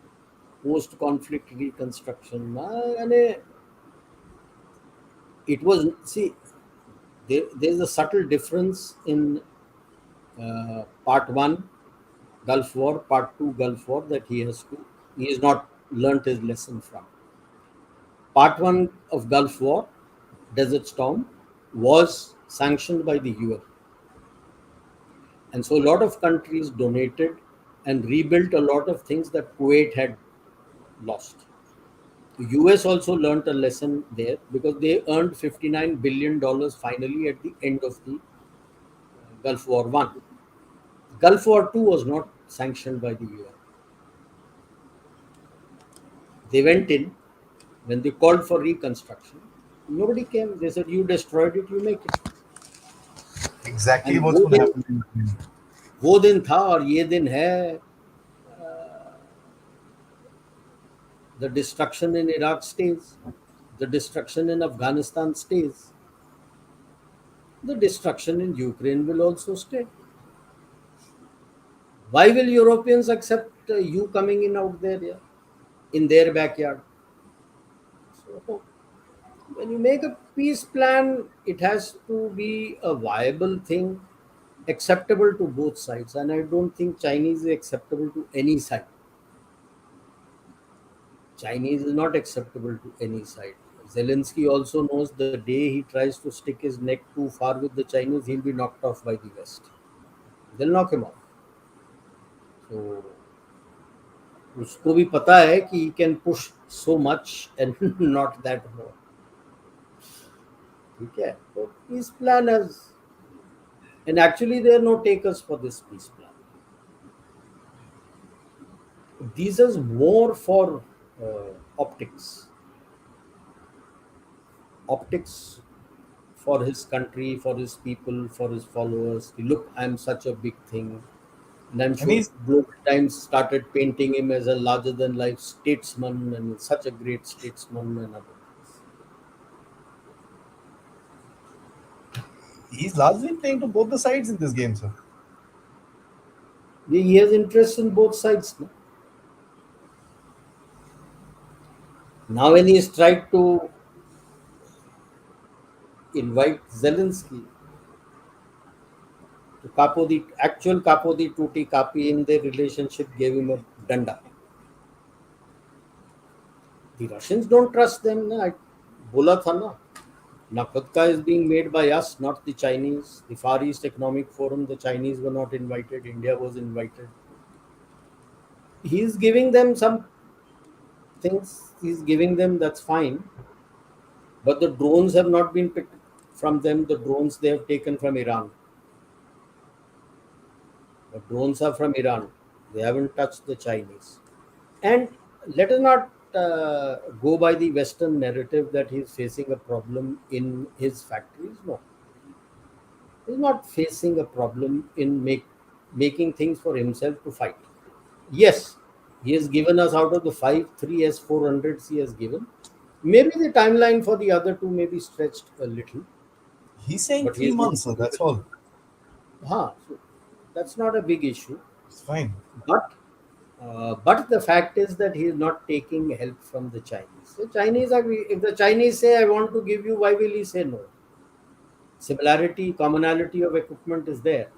Post-conflict reconstruction. It was, see, there's a subtle difference in part 1 Gulf War, part 2 Gulf War, that he has not learnt his lesson from. Part 1 of Gulf War, Desert Storm, was sanctioned by the UN. And so a lot of countries donated and rebuilt a lot of things that Kuwait had lost. US also learnt a lesson there because they earned $59 billion finally at the end of the Gulf War One. Gulf War Two was not sanctioned by the UN. They went in when they called for reconstruction. Nobody came. They said, "You destroyed it. You make it." Exactly And what's going to happen in Ukraine. वो दिन था और ये दिन है. The destruction in Iraq stays. The destruction in Afghanistan stays. The destruction in Ukraine will also stay. Why will Europeans accept you coming in out there, yeah, in their backyard? So when you make a peace plan, it has to be a viable thing, acceptable to both sides. And I don't think Chinese is acceptable to any side. Chinese is not acceptable to any side. Zelensky also knows the day he tries to stick his neck too far with the Chinese, he'll be knocked off by the West. They'll knock him off. So उसको भी पता है कि he can push so much and not that more. ठीक है? So peace plan has, and actually there are no takers for this peace plan. This is more for optics. Optics for his country, for his people, for his followers. Look, I'm such a big thing. And I'm And sure he's Global Times started painting him as a larger than life statesman and such a great statesman and other things. he's largely playing to both the sides in this game, sir. He has interest in both sides. No? Now, when he's tried to invite Zelensky to capo the actual capo di tutti capi in their relationship, gave him a danda. The Russians don't trust them. Na? I bola tha na. Nakhodka is being made by us, not the Chinese. The Far East Economic Forum, the Chinese were not invited. India was invited. He's giving them some things. He's giving them, that's fine. But the drones have not been picked from them. The drones they have taken from Iran. The drones are from Iran. They haven't touched the Chinese. And let us not go by the Western narrative that he's facing a problem in his factories. No. He's not facing a problem in making things for himself to fight. Yes, he has given us out of the 3 S-400s he has given. Maybe the timeline for the other two may be stretched a little, He's saying but three he's not. months, sir. That's all. So that's not a big issue. It's fine. But the fact is that he is not taking help from the Chinese. The Chinese are. If the Chinese say, "I want to give you," why will he say no? Similarity, commonality of equipment is there.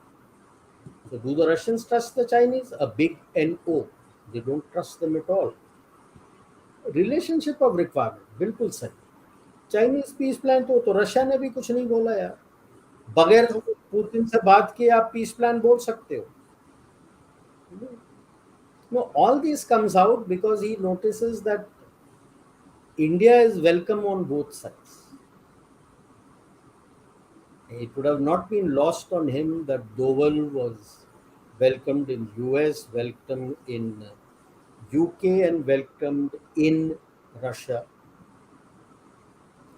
So do the Russians trust the Chinese? A big no. They don't trust them at all. Relationship of requirement, बिल्कुल सही. Chinese piece plan तो Russia ने भी कुछ नहीं बोला यार. बगैर पुतिन से बात किए आप पीस प्लान बोल सकते हो. No, all this comes out because he notices that India is welcome on both sides. It would have not been lost on him that Doval was welcomed in US, welcomed in UK, and welcomed in Russia.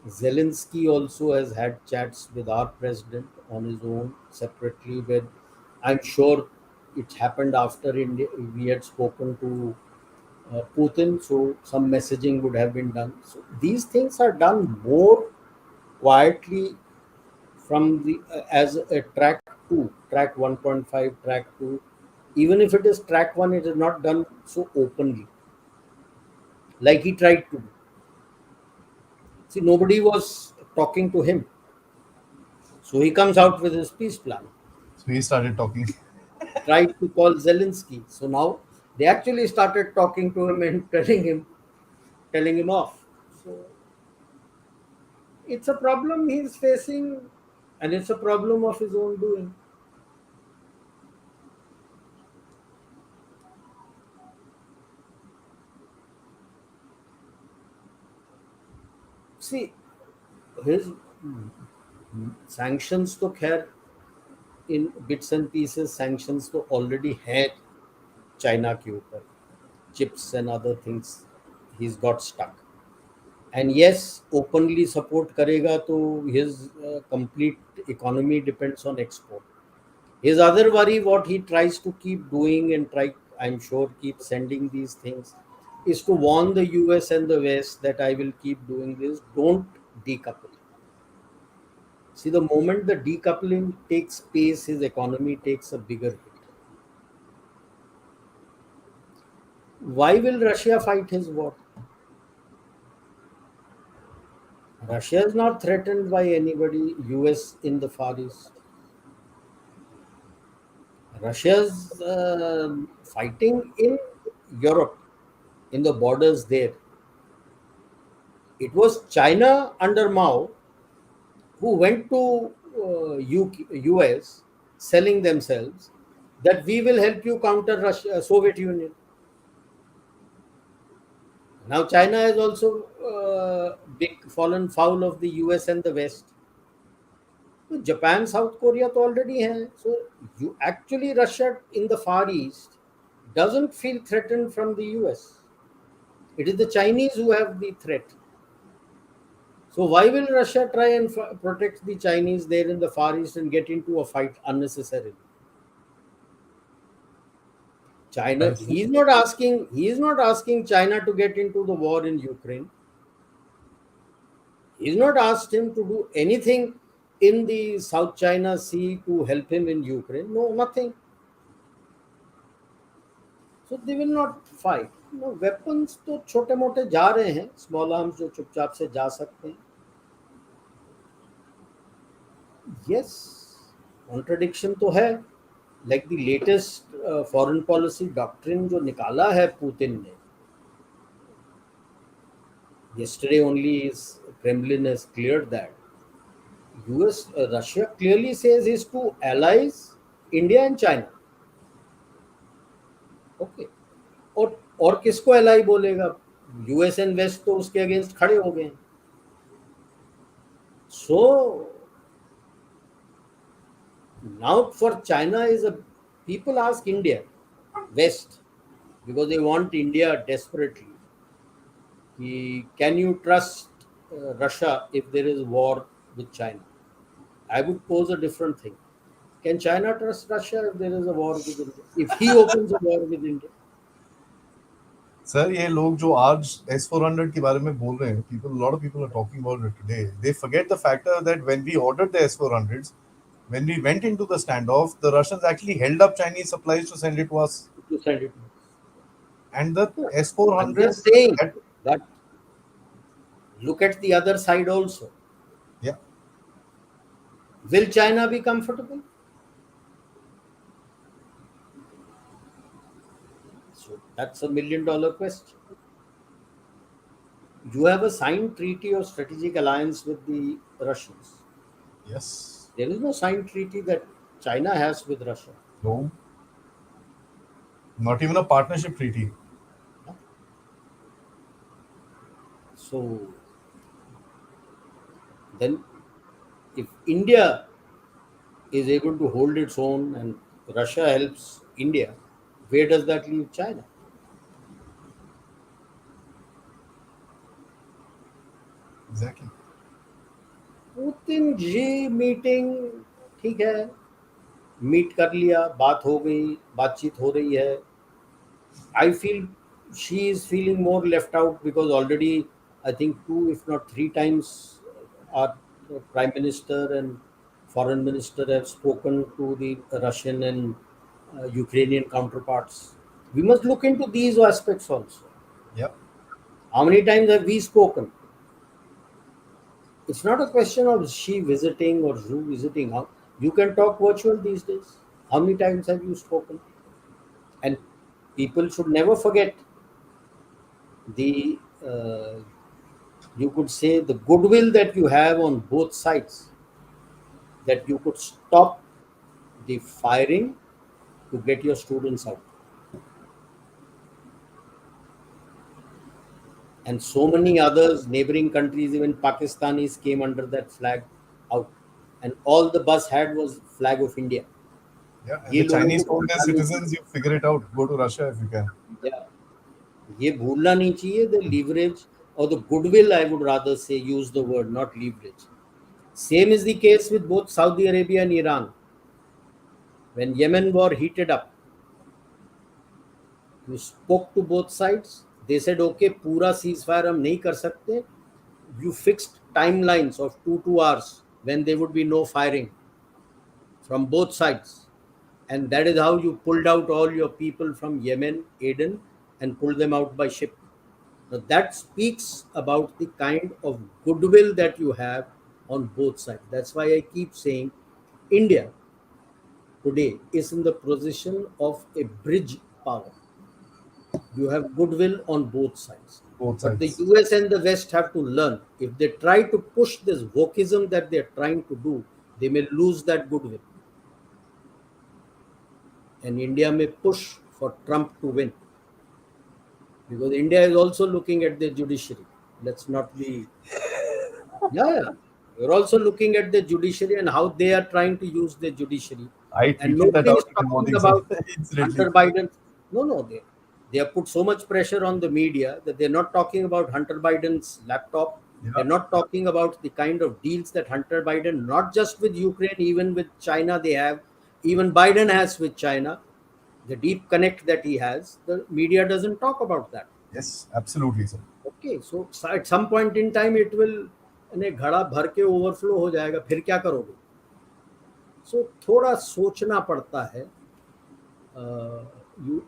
Zelensky also has had chats with our president on his own separately. Where I'm sure it happened after India, we had spoken to Putin, so some messaging would have been done. So these things are done more quietly from the as a track 2, track 1.5, track 2. Even if it is track 1, it is not done so openly like he tried to do. See, nobody was talking to him, so he comes out with his peace plan. So he started talking. Tried to call Zelensky, so now they actually started talking to him and telling him off. So it's a problem he's facing and it's a problem of his own doing. See, his sanctions तो खैर in bits and pieces sanctions तो already है China के ऊपर, chips and other things he's got stuck. And yes, openly support करेगा तो his complete economy depends on export. His other worry, what he tries to keep doing and try, I'm sure, keep sending these things, is to warn the US and the West that I will keep doing this. Don't decouple. See, the moment the decoupling takes place, his economy takes a bigger hit. Why will Russia fight his war? Russia is not threatened by anybody, US in the Far East. Russia's fighting in Europe, in the borders there. It was China under Mao who went to US selling themselves that we will help you counter Russia, Soviet Union. Now China has also big fallen foul of the US and the West. So Japan, South Korea तो already हैं. So you actually Russia in the Far East doesn't feel threatened from the US. It is the Chinese who have the threat. So why will Russia try and protect the Chinese there in the Far East and get into a fight unnecessarily? China, That's he is not asking China to get into the war in Ukraine. He's not asked him to do anything in the South China Sea to help him in Ukraine. No, nothing. So they will not fight. No, weapons तो छोटे मोटे जा रहे हैं, small arms जो चुपचाप से जा सकते हैं. Yes, contradiction तो है. Like the latest foreign policy doctrine जो निकाला है पुतिन ने. Yesterday only his Kremlin has cleared that. US, Russia clearly says is to allies India and China. Okay. और किसको एलाई बोलेगा? यूएस एंड वेस्ट तो उसके अगेंस्ट खड़े हो गए. So now for China is a people ask India west because they want India desperately कि can you trust Russia if there is war with China. I would pose a different thing. Can China trust Russia if there is a war with India, if he opens a war with India? Sir ये लोग जो आज S-400 के बारे में बोल रहे हैं, people, a lot of people are talking about it today. They forget the factor that when we ordered the S-400s, when we went into the standoff, the Russians actually held up Chinese supplies to send it to us. To send it. And the No, I'm S-400s, just saying that, that look at the other side also. yeah, Will China be comfortable? So that's a $1 million question. You have a signed treaty or strategic alliance with the Russians. yes, There is no signed treaty that China has with Russia. no, not even a partnership treaty. So then, if India is able to hold its own and Russia helps India, where does that leave China? Exactly. Putin ji meeting ठीक है, meet कर लिया, बात हो गई, बातचीत हो रही है. I feel she is feeling more left out because already I think 2 if not 3 times our prime minister and foreign minister have spoken to the Russian and Ukrainian counterparts. We must look into these aspects also. Yeah. How many times have we spoken? It's not a question of she visiting or you visiting. You can talk virtual these days. How many times have you spoken? And people should never forget the you could say the goodwill that you have on both sides. that you could stop the firing to get your students out. And so many others, neighboring countries, even Pakistanis came under that flag out. And all the bus had was flag of India. Yeah, and ये the लोगों Chinese को told their भूलना नहीं चाहिए. citizens, you figure it out, go to Russia if you can. Yeah, ये भूलना नहीं चाहिए. The leverage or the goodwill, I would rather say, use the word, not leverage. Same is the case with both Saudi Arabia and Iran. When Yemen war heated up, you spoke to both sides. They said, okay, पूरा ceasefire हम नहीं कर सकते. You fixed timelines of 2 hours when there would be no firing from both sides. And that is how you pulled out all your people from Yemen, Aden, and pulled them out by ship. Now that speaks about the kind of goodwill that you have on both sides. That's why I keep saying India today is in the position of a bridge power. You have goodwill on both sides. Both But the sides. US and the West have to learn. If they try to push this wokeism that they're trying to do, they may lose that goodwill. And India may push for Trump to win. Because India is also looking at the judiciary. Let's not be. Yeah, yeah. We're also looking at the judiciary and how they are trying to use the judiciary. I And tweeted that nobody out is in the talking morning, sir. about Incidentally. Hunter Biden. No, no, they have put so much pressure on the media that they're not talking about Hunter Biden's laptop. They're Yeah. not talking about the kind of deals that Hunter Biden, not just with Ukraine, even with China, they have, even Biden has with China, the deep connect that he has. The media doesn't talk about that. Yes, absolutely, sir. Okay, so at some point in time, it will घड़ा भर के overflow हो जाएगा. फिर क्या करोगे? सो थोड़ा सोचना पड़ता है. You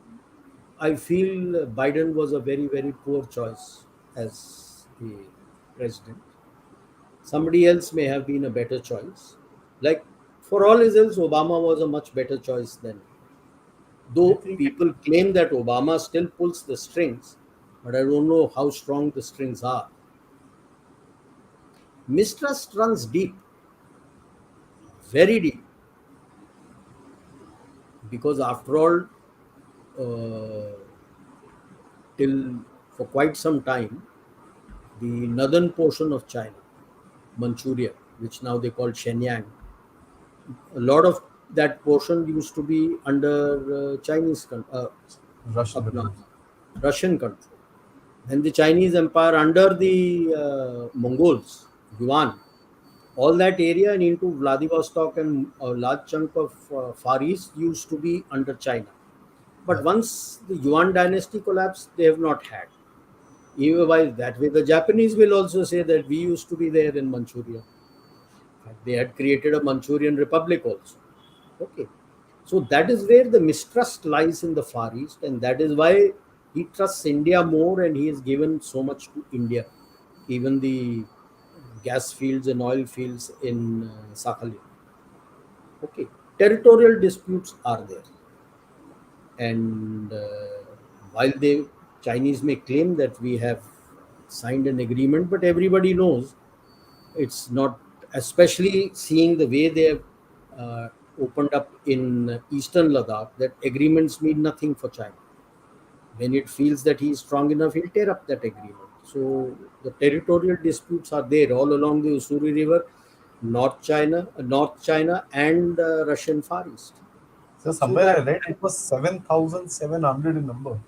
I feel Biden was a very, very poor choice as the president. Somebody else may have been a better choice. Like, for all his else, Obama was a much better choice than. I Though think people claim that Obama still pulls the strings, but I don't know how strong the strings are. Mistrust runs deep, very deep, because after all, uh, till for quite some time, the northern portion of China, Manchuria, which now they call Shenyang, a lot of that portion used to be under Russian अपना controls. Russian control. Then the Chinese Empire under the Mongols, Yuan, all that area and into Vladivostok and a large chunk of Far East used to be under China. But Yeah. once the Yuan dynasty collapsed, they have not had. Even by that way, the Japanese will also say that we used to be there in Manchuria. They had created a Manchurian Republic also. Okay. So that is where the mistrust lies in the Far East, and that is why he trusts India more and he has given so much to India. Even the gas fields and oil fields in Sakhalin. Okay. Territorial disputes are there. And while they Chinese may claim that we have signed an agreement, but everybody knows it's not, especially seeing the way they have uh, opened up in eastern Ladakh, that agreements mean nothing for China. When it feels that he is strong enough, he'll tear up that agreement. So the territorial disputes are there all along the Ussuri River, North China, and Russian Far East. So So somewhere I that, read it was 7,700 in number.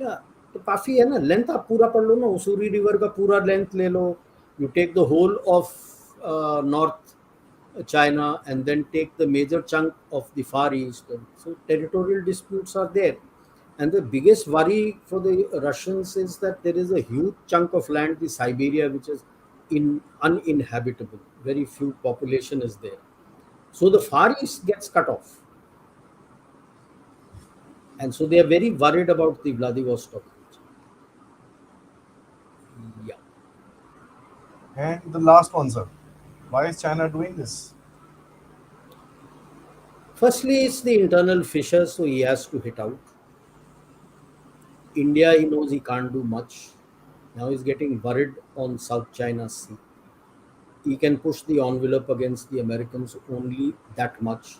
या तो काफी है ना. Length आप पूरा पढ़ लो ना, उसूरी river का पूरा लेंथ ले लो. You take the whole of north China and then take the major chunk of the Far East. So territorial disputes are there. And the biggest worry for the Russians is that there is a huge chunk of land, the Siberia, which is uninhabitable. Very few population is there. So the Far East gets cut off. And so they are very worried about the Vladivostok region. Yeah. And the last one, sir. Why is China doing this? Firstly, it's the internal fissure, so he has to hit out. India, he knows he can't do much. Now he's getting worried on South China Sea. he can push the envelope against the Americans only that much.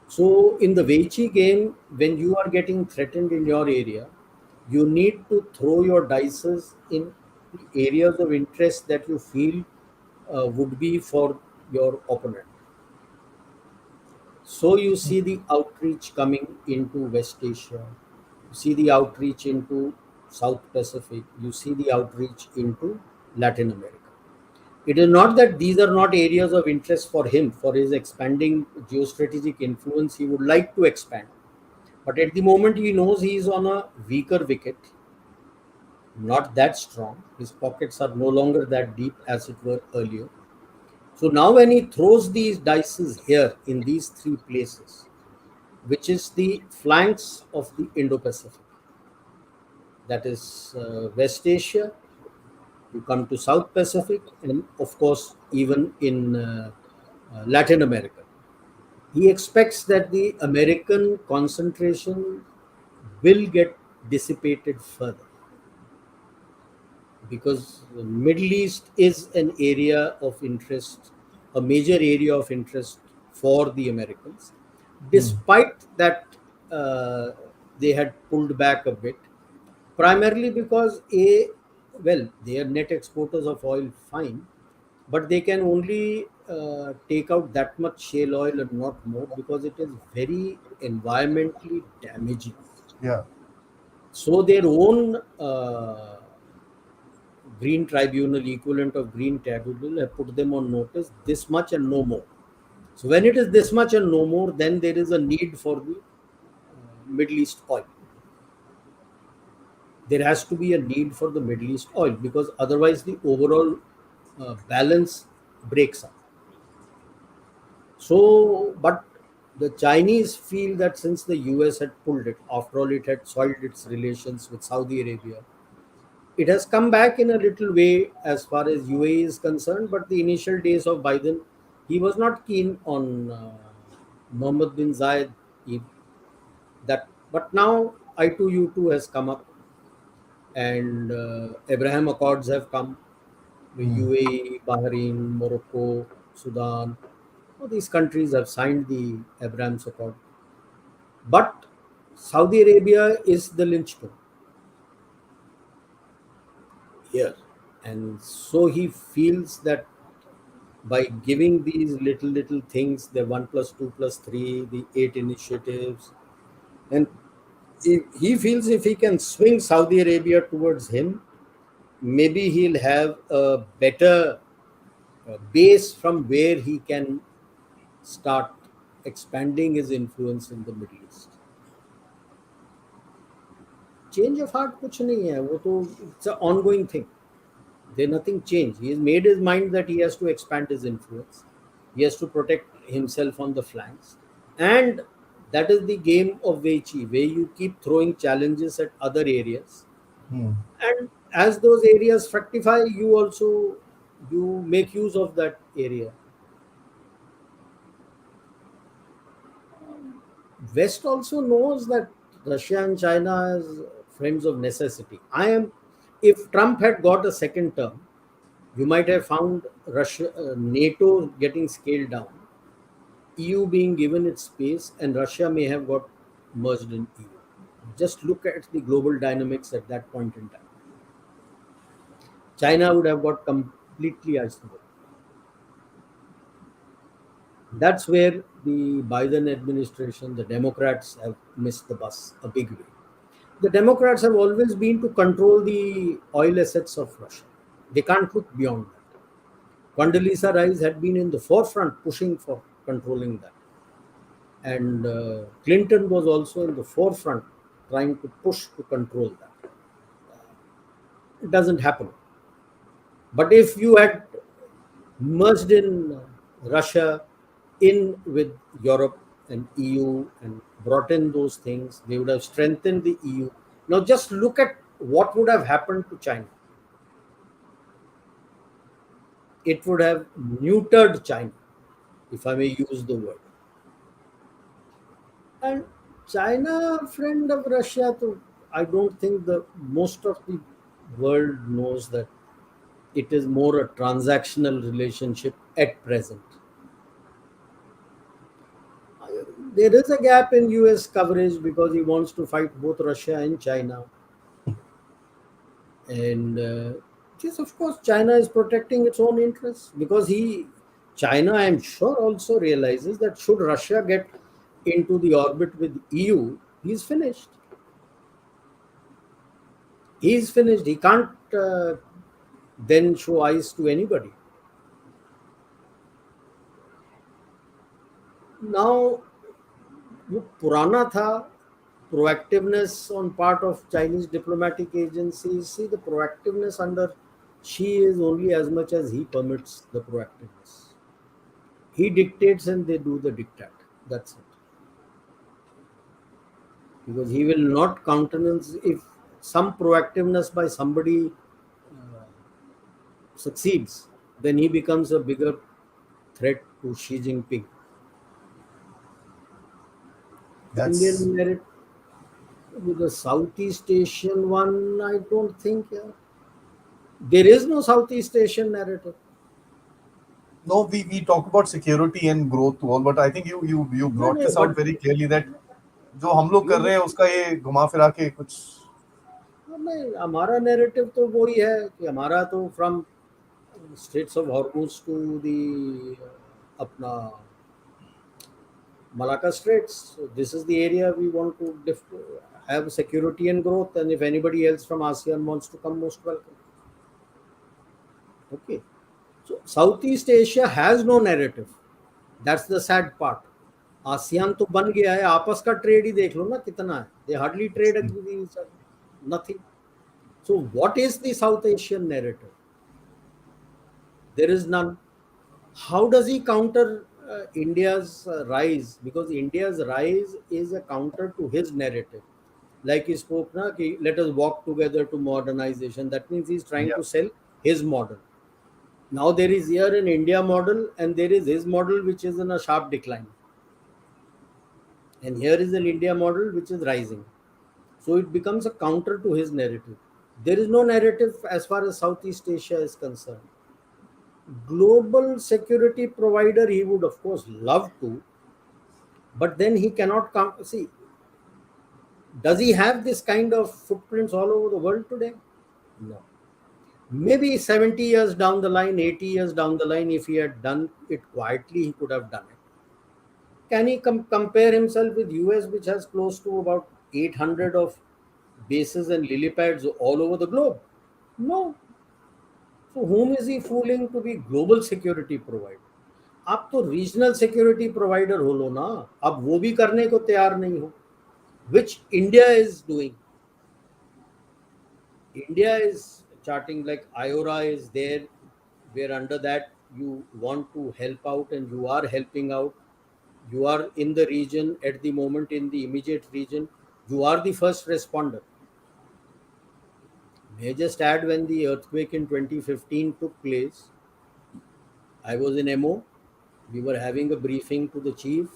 So in the Weichi game, when you are getting threatened in your area, you need to throw your dices in the areas of interest that you feel would be for your opponent. So you see the outreach coming into West Asia, you see the outreach into South Pacific, you see the outreach into Latin America. It is not that these are not areas of interest for him, for his expanding geostrategic influence. He would like to expand. But at the moment, he knows he is on a weaker wicket, not that strong. His pockets are no longer that deep as it were earlier. So now, when he throws these dices here in these three places, which is the flanks of the Indo Pacific, that is West Asia, you come to South Pacific, and of course, even in Latin America. He expects that the American concentration will get dissipated further because the Middle East is an area of interest, a major area of interest for the Americans. Hmm. Despite that, they had pulled back a bit, primarily because well, they are net exporters of oil, fine, but they can only take out that much shale oil and not more because it is very environmentally damaging. Yeah. So their own green tribunal, equivalent of green tribunal, have put them on notice: this much and no more. So when it is this much and no more, then there is a need for the Middle East oil. There has to be a need for the Middle East oil because otherwise the overall balance breaks up. So, but the Chinese feel that since the US had pulled it, after all, it had soiled its relations with Saudi Arabia. It has come back in a little way as far as UAE is concerned, but the initial days of Biden, he was not keen on Mohammed bin Zayed. That, but now I2U2 has come up, and Abraham Accords have come. The Hmm. UAE, Bahrain, Morocco, Sudan, all these countries have signed the Abraham Accord. But Saudi Arabia is the linchpin here. And so he feels that by giving these little things, the 1 plus 2 plus 3, the 8 initiatives, and if he feels if he can swing Saudi Arabia towards him, maybe he'll have a better base from where he can start expanding his influence in the Middle East. Change of heart कुछ नहीं है वो तो it's an ongoing thing. There nothing changed. He has made his mind that he has to expand his influence. He has to protect himself on the flanks. And that is the game of Weichi, where you keep throwing challenges at other areas. Hmm. And as those areas fructify, you also you make use of that area. West also knows that Russia and China is friends of necessity. If Trump had got a second term, you might have found NATO getting scaled down, EU being given its space, and Russia may have got merged in EU. Just look at the global dynamics at that point in time. China would have got completely isolated. That's where the Biden administration, the Democrats, have missed the bus a big way. The Democrats have always been to control the oil assets of Russia. They can't look beyond that. Condoleezza Rice had been in the forefront pushing for controlling that. And Clinton was also in the forefront trying to push to control that. It doesn't happen. But if you had merged in Russia in with Europe and EU and brought in those things, they would have strengthened the EU. Now just look at what would have happened to China. It would have neutered China, if I may use the word. And China, friend of Russia, so I don't think the most of the world knows that It is more a transactional relationship at present. There is a gap in US coverage because he wants to fight both Russia and China. And yes, of course, China is protecting its own interests because China, I'm sure, also realizes that should Russia get into the orbit with EU, he's finished. He's finished. He can't then show eyes to anybody. Now, वो पुराना था, proactiveness on part of Chinese diplomatic agencies. See, the proactiveness under Xi is only as much as he permits the proactiveness. He dictates and they do the diktat. That's it. Because he will not countenance if some proactiveness by somebody succeeds, then he becomes a bigger threat to Xi Jinping. That's Indian narrative with the Southeast Asian one, I don't think. Yeah. There is no Southeast Asian narrative. no, we talk about security and growth to all, but I think you No, brought no, this out but very clearly that जो हम लोग कर you, रहे हैं उसका ये घुमा फिरा के कुछ नहीं, हमारा narrative तो वही है कि हमारा तो from Straits of Hormuz to the अपना Malacca Straits. So this is the area we want to have security and growth, and if anybody else from ASEAN wants to come, most welcome. Okay. So Southeast Asia has no narrative. That's the sad part. ASEAN तो बन गया है, आपस का trade ही देख लो ना कितना है. They hardly trade with each other. Nothing. So what is the South Asian narrative? There is none. How does he counter India's rise? Because India's rise is a counter to his narrative. Like he spoke, na, ki, let us walk together to modernization. That means he's trying yeah to sell his model. Now there is here an India model and there is his model which is in a sharp decline. And here is an India model which is rising. So it becomes a counter to his narrative. There is no narrative as far as Southeast Asia is concerned. Global security provider, he would of course love to, but then he cannot come. See, does he have this kind of footprints all over the world today? No. Maybe 70 years down the line, 80 years down the line, if he had done it quietly, he could have done it. Can he compare himself with US, which has close to about 800 of bases and lily pads all over the globe? No. So whom is he fooling to be global security provider? आप तो regional security provider हो लो ना, अब वो भी करने को तैयार नहीं हो, which India is doing. India is charting like IORA is there, where under that you want to help out and you are helping out. You are in the region at the moment, in the immediate region. You are the first responder. May I just add, when the earthquake in 2015 took place, I was in MO. We were having a briefing to the chief.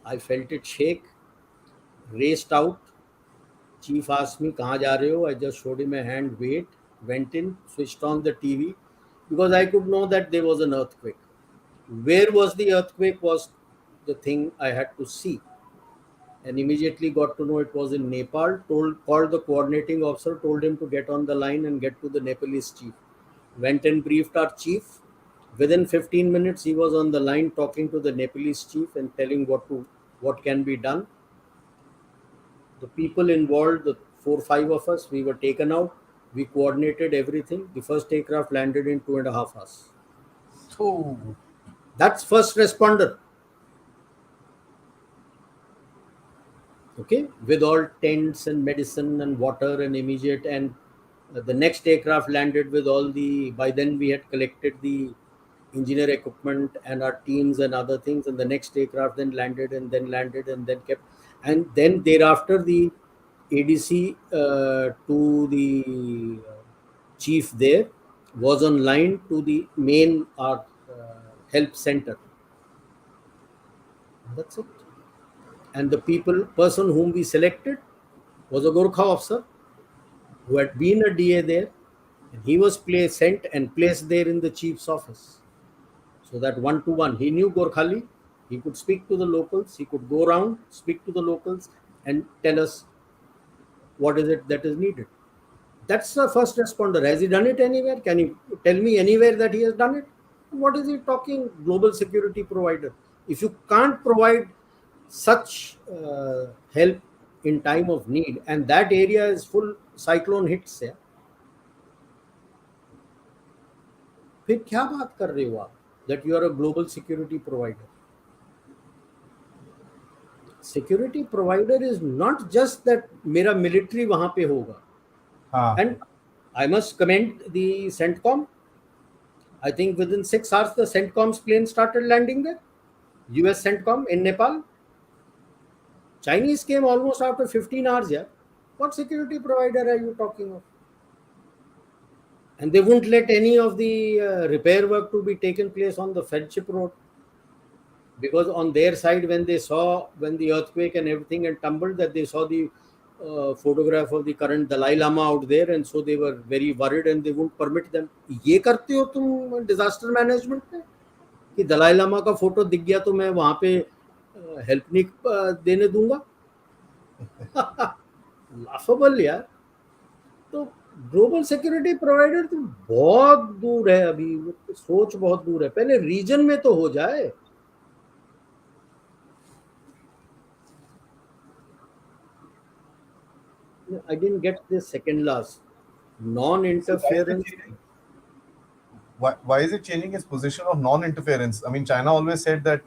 I felt it shake, raced out. Chief asked me, "Kahan ja rahe ho?" I just showed him a hand, wait, went in, switched on the TV because I could know that there was an earthquake. Where was the earthquake was the thing I had to see. And immediately got to know it was in Nepal. Called the coordinating officer, told him to get on the line and get to the Nepalese chief. Went and briefed our chief. Within 15 minutes, he was on the line talking to the Nepalese chief and telling what can be done. The people involved, the 4 or 5 of us, we were taken out. We coordinated everything. The first aircraft landed in 2.5 hours. so That's first responder. Okay, with all tents and medicine and water and immediate, and the next aircraft landed with all the, by then we had collected the engineer equipment and our teams and other things, and the next aircraft then landed and then kept, and then thereafter the ADC to the chief there was on line to the main help center. That's it. And the person whom we selected was a Gorkha officer who had been a DA there, And he was sent and placed there in the chief's office. So that one to one, he knew Gorkhali. He could speak to the locals. He could go around, speak to the locals, and tell us what is it that is needed. That's the first responder. Has he done it anywhere? Can you tell me anywhere that he has done it? What is he talking? Global security provider. If you can't provide such help in time of need, and that area is full cyclone hits, yeah, फिर क्या बात कर रहे हो आप? That you are a global security provider. Security provider is not just that मेरा military वहां पे होगा. हाँ. And I must commend the CENTCOM. I think within 6 hours, the CENTCOM's plane started landing there. US CENTCOM in Nepal. Chinese came almost after 15 hours. Yeah. What security provider are you talking of? And they wouldn't let any of the repair work to be taken place on the Friendship Road. Because on their side, when the earthquake and everything and tumbled, that they saw the photograph of the current Dalai Lama out there, and so they were very worried and they wouldn't permit them. ये करते हो तुम disaster management में कि दलाई लामा का photo दिख गया तो मैं वहां पे हेल्प नहीं देने दूंगा. लाफेबल यार. तो ग्लोबल सिक्योरिटी प्रोवाइडर तो बहुत दूर है अभी, सोच बहुत दूर है. पहले रीजन में तो हो जाए. I didn't get this second last. Non-interference. Why is it changing its position of non-interference? I mean, China always said that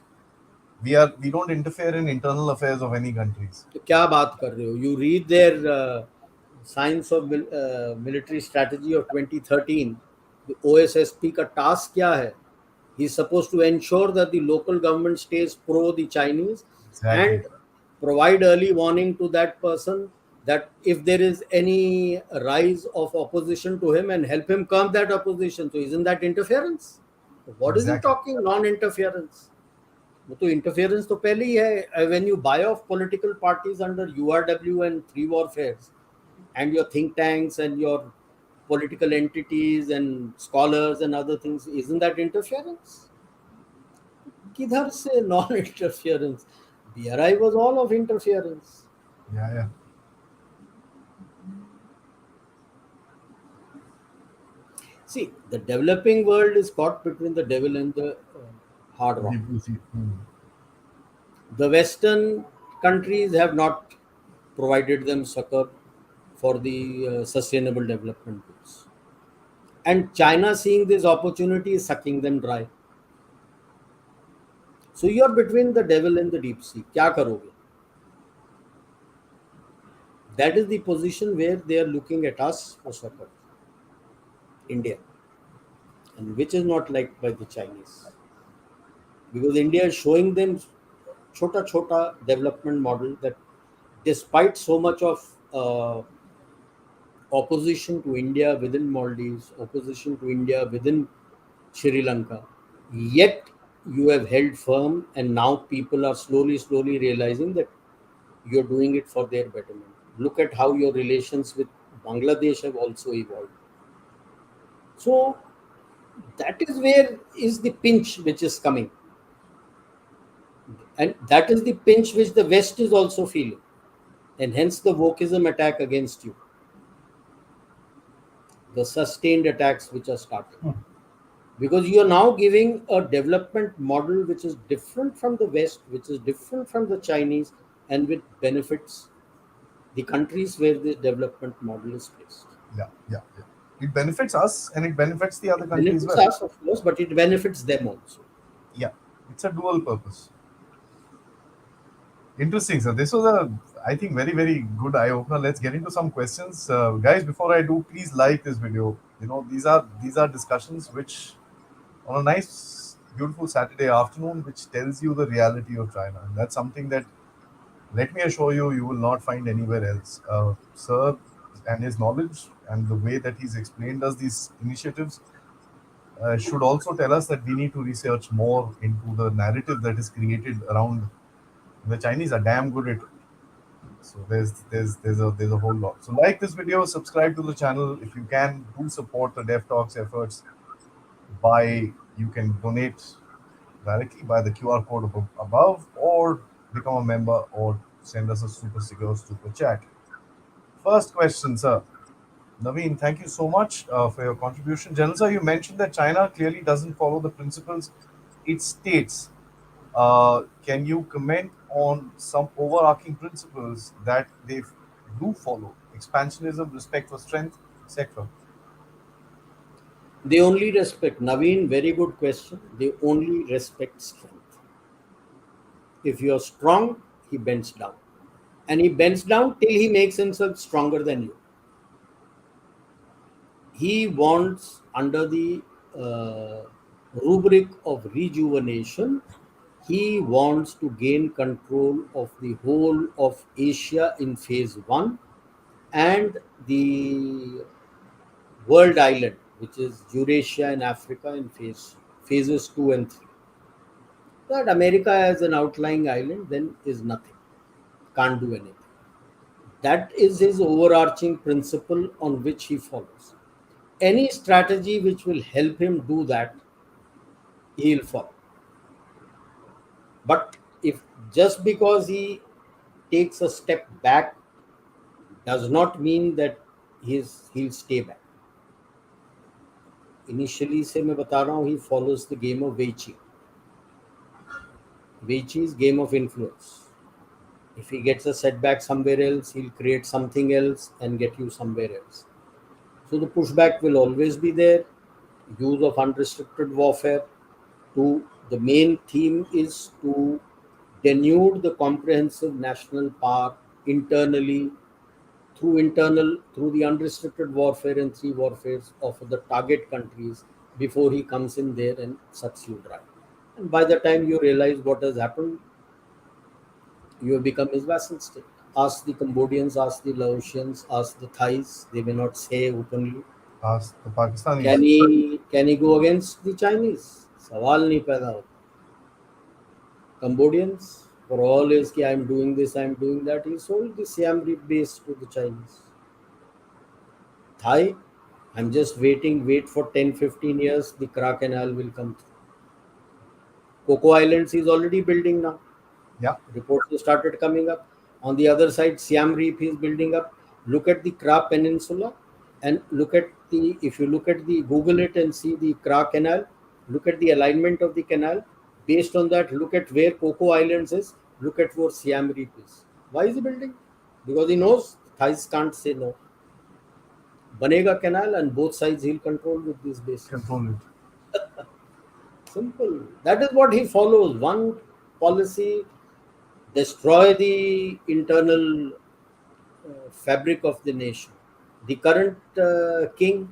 we don't interfere in internal affairs of any countries. तो क्या बात कर रहे हो? You read their Science of Military Strategy of 2013. The OSSP का task क्या है? He is supposed to ensure that the local government stays pro the Chinese. Exactly. And provide early warning to that person that if there is any rise of opposition to him and help him calm that opposition. So isn't that interference? What is he Exactly. talking? Non-interference. वो तो interference तो पहले ही है. When you buy off political parties under URW and three warfares and your think tanks and your political entities and scholars and other things, isn't that interference? किधर से non-interference? BRI was all of interference. Yeah. See, the developing world is caught between the devil and the hard rock. The Western countries have not provided them succor for the sustainable development goals. And China, seeing this opportunity, is sucking them dry. So you are between the devil and the deep sea. क्या करोगे? That is the position where they are looking at us for support. India, and which is not liked by the Chinese, because India is showing them chota development model that despite so much of opposition to India within Maldives, opposition to India within Sri Lanka, yet you have held firm, and now people are slowly realizing that you're doing it for their betterment. Look at how your relations with Bangladesh have also evolved. So that is where is the pinch which is coming. And that is the pinch which the West is also feeling. And hence the wokeism attack against you. The sustained attacks which are starting. Because you are now giving a development model which is different from the West, which is different from the Chinese, and which benefits the countries where the development model is placed. Yeah. It benefits us and it benefits the other countries It benefits well. us, of course, but it benefits them also. Yeah, it's a dual purpose. Interesting, sir. This was I think, very good eye opener. Let's get into some questions, guys. Before I do, please like this video. These are discussions which, on a nice, beautiful Saturday afternoon, which tells you the reality of China, and that's something that, let me assure you, you will not find anywhere else. Sir and his knowledge and the way that he's explained us these initiatives should also tell us that we need to research more into the narrative that is created around. The Chinese are damn good at So there's a whole lot. So like this video, subscribe to the channel if you can. Do support the Dev Talks efforts by you can donate directly by the QR code above, or become a member, or send us a super sticker or super chat. First question, sir. Naveen, thank you so much for your contribution. General sir, you mentioned that China clearly doesn't follow the principles it states. Can you comment on some overarching principles that they do follow? Expansionism, respect for strength, etc. They only respect, Naveen, very good question. They only respect strength. If you're strong, he bends down. And he bends down till he makes himself stronger than you. He wants, under the rubric of rejuvenation, he wants to gain control of the whole of Asia in phase one, and the world island, which is Eurasia and Africa, in phases 2 and 3. That America as an outlying island then is nothing, can't do anything. That is his overarching principle on which he follows. Any strategy which will help him do that, he'll follow. But if just because he takes a step back does not mean that he'll stay back. Initially से मैं बता रहा हूँ, he follows the game of Weiqi. Weiqi is game of influence. If he gets a setback somewhere else, he'll create something else and get you somewhere else. So the pushback will always be there. Use of unrestricted warfare. The main theme is to denude the comprehensive national power internally through the unrestricted warfare and three warfares of the target countries before he comes in there and sucks you dry. And by the time you realize what has happened, you have become his vassal state. Ask the Cambodians, ask the Laotians, ask the Thais. They may not say openly. Ask the Can Pakistanis. he go against the Chinese? सवाल नहीं पैदा होता. Cambodians, for all his I am doing this, I am doing that, he sold the Siam Reap base to the Chinese. Thai, I'm just wait for 10-15 years, the Kra Canal will come through. Coco Islands is already building now. Yeah. Reports have started coming up. On the other side, Siam Reap is building up. Look at the Kra Peninsula and if you look at Google it and see the Kra Canal, look at the alignment of the canal. Based on that, look at where Coco Islands is, look at where Siam Reap is. Why is he building? Because he knows Thais can't say no. Banega canal and both sides he'll control with these bases. Control it. Simple. That is what he follows. One policy, destroy the internal fabric of the nation. The current king,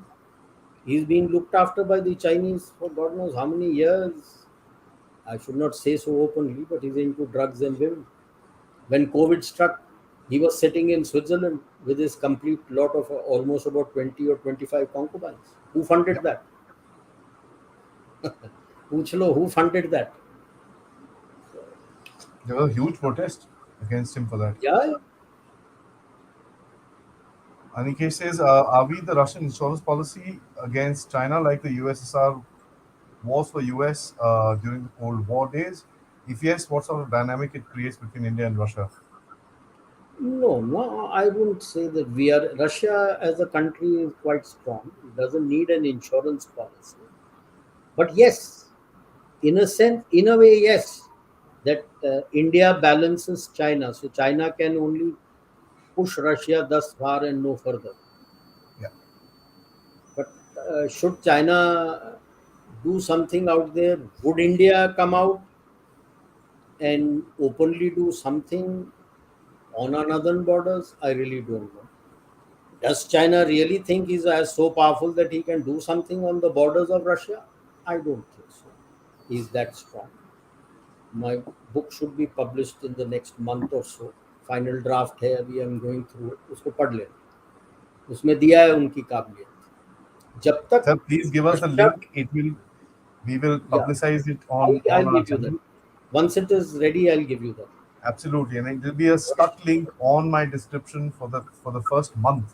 he's been looked after by the Chinese for God knows how many years. I should not say so openly, but he's into drugs and women. When COVID struck, he was sitting in Switzerland with his complete lot of almost about 20 or 25 concubines. Who funded that? Who funded that? There was a huge protest against him for that. Yeah. Anikesh says, are we the Russian insurance policy against China like the USSR was for US during the Cold War days? If yes, what sort of dynamic it creates between India and Russia? No, I wouldn't say that we are. Russia as a country is quite strong. It doesn't need an insurance policy. But yes, in a sense, in a way, yes, that India balances China. So China can only push Russia thus far and no further. Yeah. But should China do something out there? Would India come out and openly do something on our northern borders? I really don't know. Does China really think he's as so powerful that he can do something on the borders of Russia? I don't think so. He's that strong. My book should be published in the next month or so. Final draft है अभी I'm going through it. उसको पढ़ लेना. उसमें दिया है उनकी काबिलियत. जब तक Sir, please give us the Russia, link. We will publicize it I'll on our give you that. channel. Once it is ready, I'll give you that. Absolutely, and it will be a stuck link on my description for the first month,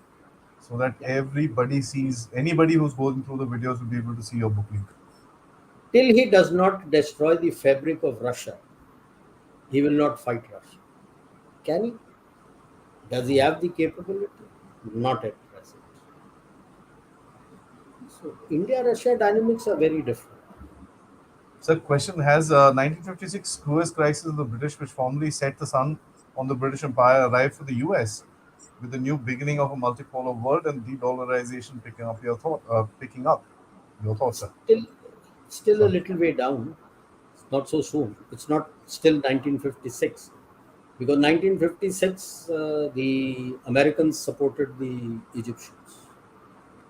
so that Yeah. everybody sees, anybody who's going through the videos will be able to see your book link. Till he does not destroy the fabric of Russia, he will not fight Russia. Can he? Does he have the capability? Not at present. So India-Russia dynamics are very different. So, question: has 1956 Suez Crisis of the British, which formally set the sun on the British Empire, arrived for the U.S. with the new beginning of a multipolar world and de-dollarization picking up? Your thoughts, sir? Still, still a Sorry. little way down. It's not so soon. It's not still 1956 because 1956 the Americans supported the Egyptians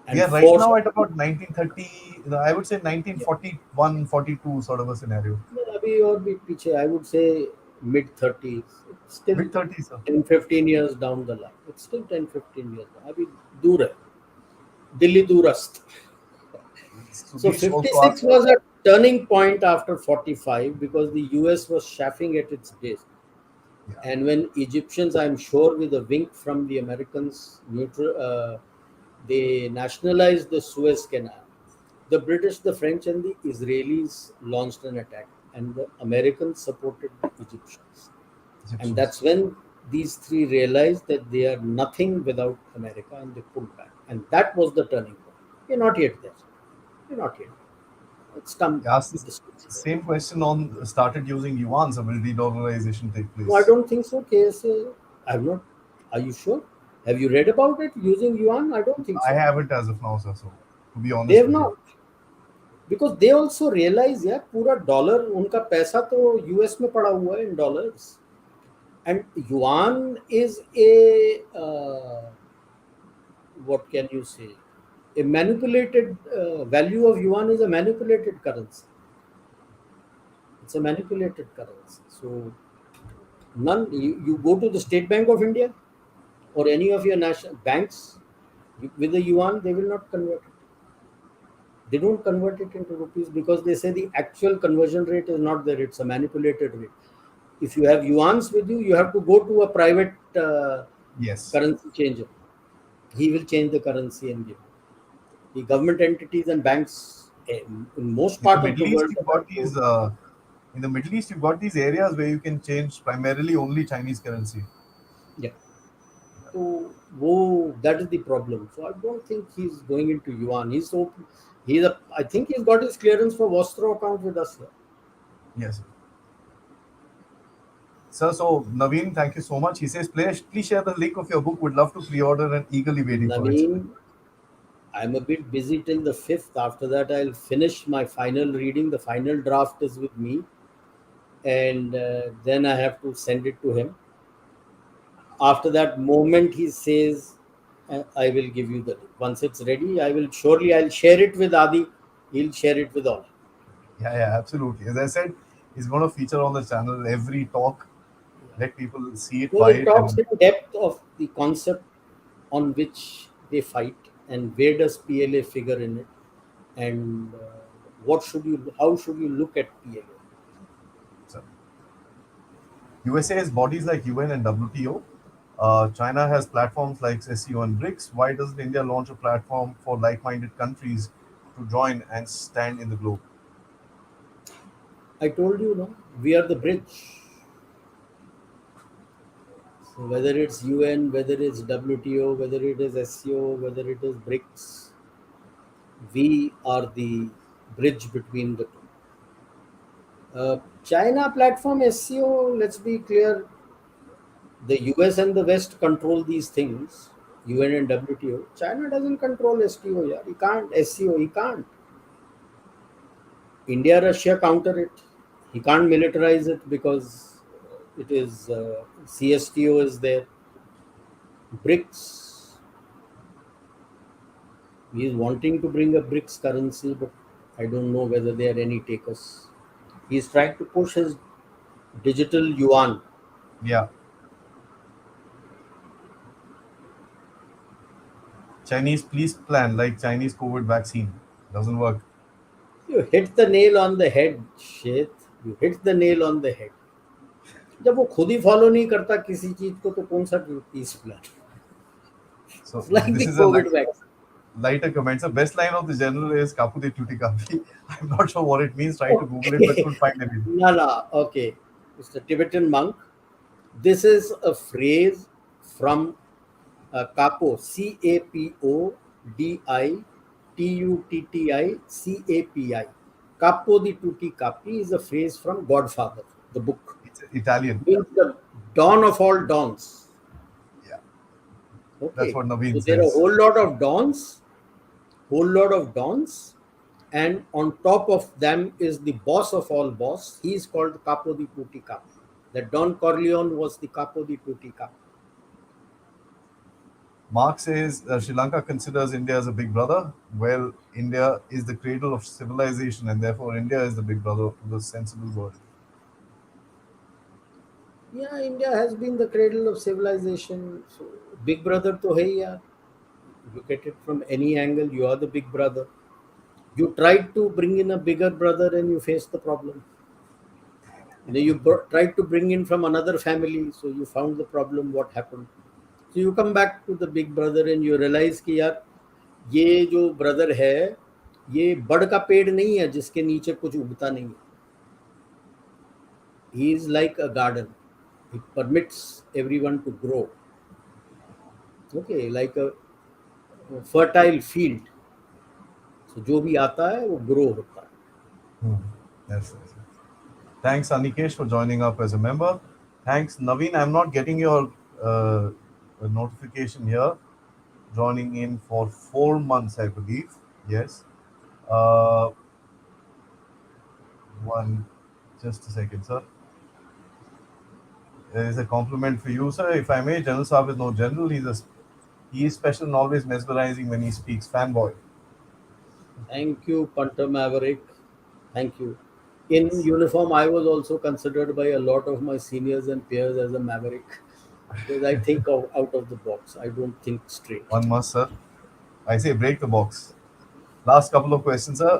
We and are right forced. now at about 1930. I would say Yeah. 1941, 42 sort of a scenario. No, अभी और भी पीछे, I would say mid 30s. It's still Mid 30s, sir. 10 15 years down the line. It's still 10 15 years. अभी दूर है. दिल्ली दूरस्थ. So Sudesh also asked. 56 was a turning point after 45 because the US was chafing at its base. Yeah. And when Egyptians, I'm sure, with a wink from the Americans, they nationalized the Suez Canal. The British, the French, and the Israelis launched an attack, and the Americans supported the Egyptians. And Egyptians. that's when these three realized that they are nothing without America, and they pulled back. And that was the turning point. We're not yet there. We're not yet. It's come He asked with the the Suez Canal. same question on started using yuan, so will de-dollarization take No, I place? don't think so. KSA, I've not. Are you sure? Have you read about it using yuan? I don't think I so. haven't as of now, sir. So, to be They honest have with you, not because they also realize यार पूरा dollar उनका पैसा तो US में पड़ा हुआ है in dollars and yuan is a what can you say, a manipulated value of yuan is a manipulated currency. It's a manipulated currency. So you go to the State Bank of India or any of your national banks with the yuan, they will not convert it. They don't convert it into rupees because they say the actual conversion rate is not there. It's a manipulated rate. If you have yuans with you, you have to go to a private yes. currency changer. He will change the currency and give. The government entities and banks in most In the part of the Middle East, world you've have got those. these. In the Middle East, you've got these areas where you can change primarily only Chinese currency. Yeah. So that is the problem. So I don't think he's going into yuan. He's open. I think he's got his clearance for Vostro account with us here. Yes. Sir, so Naveen, thank you so much. He says, please share the link of your book. Would love to pre-order and eagerly waiting for it. Naveen, I'm a bit busy till the 5th. After that, I'll finish my final reading. The final draft is with me. And then I have to send it to him. After that moment, he says, I will give you the link. Once it's ready, I'll share it with Adi. He'll share it with all. Yeah, yeah, absolutely. As I said, he's going to feature on the channel every talk. Let people see it, Well, buy it it, talks and in depth of the concept on which they fight and where does PLA figure in it and how should you look at PLA. so, USA has bodies like UN and WTO. China has platforms like SEO and BRICS. Why doesn't India launch a platform for like-minded countries to join and stand in the globe? I told you, no, we are the bridge. So whether it's UN, whether it's WTO, whether it is SEO, whether it is BRICS, we are the bridge between the two. China platform SEO, let's be clear, the US and the West control these things, UN and WTO. China doesn't control STO, yeah. He can't, SEO, he can't. India, Russia counter it. He can't militarize it because it is CSTO is there. BRICS, he is wanting to bring a BRICS currency, but I don't know whether there are any takers. He is trying to push his digital yuan. Yeah, Chinese please plan like Chinese COVID vaccine doesn't work. You hit the nail on the head, shit. You hit the nail on the head. जब वो खुद ही follow नहीं करता किसी चीज को तो कौन सा peace plan? So like this the is a Covid vaccine. lighter comment. So best line of the general is "Kapudi tuti kapi." I'm not sure what it means. Tried to Google it, but Okay. couldn't find anything. No, no. Okay. It's the Tibetan monk. This is a phrase from Capo, Capo, Diutticapi. Capo di tutti capi is a phrase from Godfather, the book. It's Italian. Means the dawn of all dawns. Yeah, that's Okay. what So Naveen there are a says. whole lot of dawns, and on top of them is the boss of all boss. He is called Capo di tutti capi. That Don Corleone was the Capo di tutti capi. Mark says Sri Lanka considers India as a big brother. Well, India is the cradle of civilization, and therefore India is the big brother to the sensible world. Yeah, India has been the cradle of civilization. So big brother to hai yaar. Look at it from any angle. You are the big brother. You tried to bring in a bigger brother and you faced the problem. Tried to bring in from another family, so you found the problem. What happened? So you come back to the big brother and you realize कि यार ये जो brother है ये बड़ का पेड़ नहीं है जिसके नीचे कुछ उगता नहीं है. He is like a garden. He permits everyone to grow. Okay, like a fertile field. So जो भी आता है वो grow होता है. Hmm. Yes. Thanks, Anikesh, for joining up as a member. Thanks, Naveen. I'm not getting your notification here. Joining in for 4 months, I believe. Yes. Uh, one, just a second, sir. There is a compliment for you, sir. If I may, General Saab is no general. He is special and always mesmerizing when he speaks. Fanboy. Thank you, Punter Maverick. Thank you. In uniform, I was also considered by a lot of my seniors and peers as a maverick because I think out of the box. I don't think straight. One must, sir. I say break the box. Last couple of questions, sir.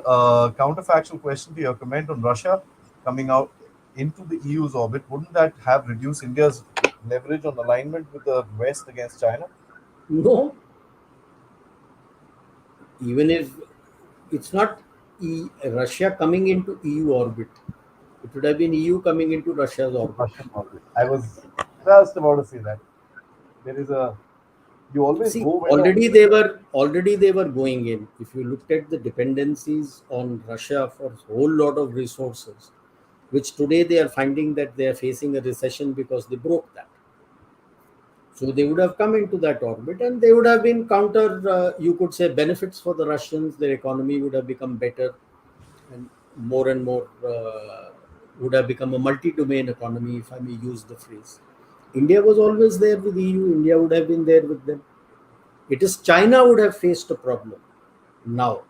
Counterfactual question to your comment on Russia coming out into the EU's orbit. Wouldn't that have reduced India's leverage on alignment with the West against China? No, even if it's not Russia coming into EU orbit, it would have been EU coming into Russia's orbit. Russian orbit. I was just about to say that. There is a you always See, go where the already they were going in. If you looked at the dependencies on Russia for a whole lot of resources, which today they are finding that they are facing a recession because they broke that. So they would have come into that orbit, and they would have been you could say, benefits for the Russians. Their economy would have become better, and more would have become a multi-domain economy, if I may use the phrase. India was always there with EU. India would have been there with them. It is China would have faced a problem now.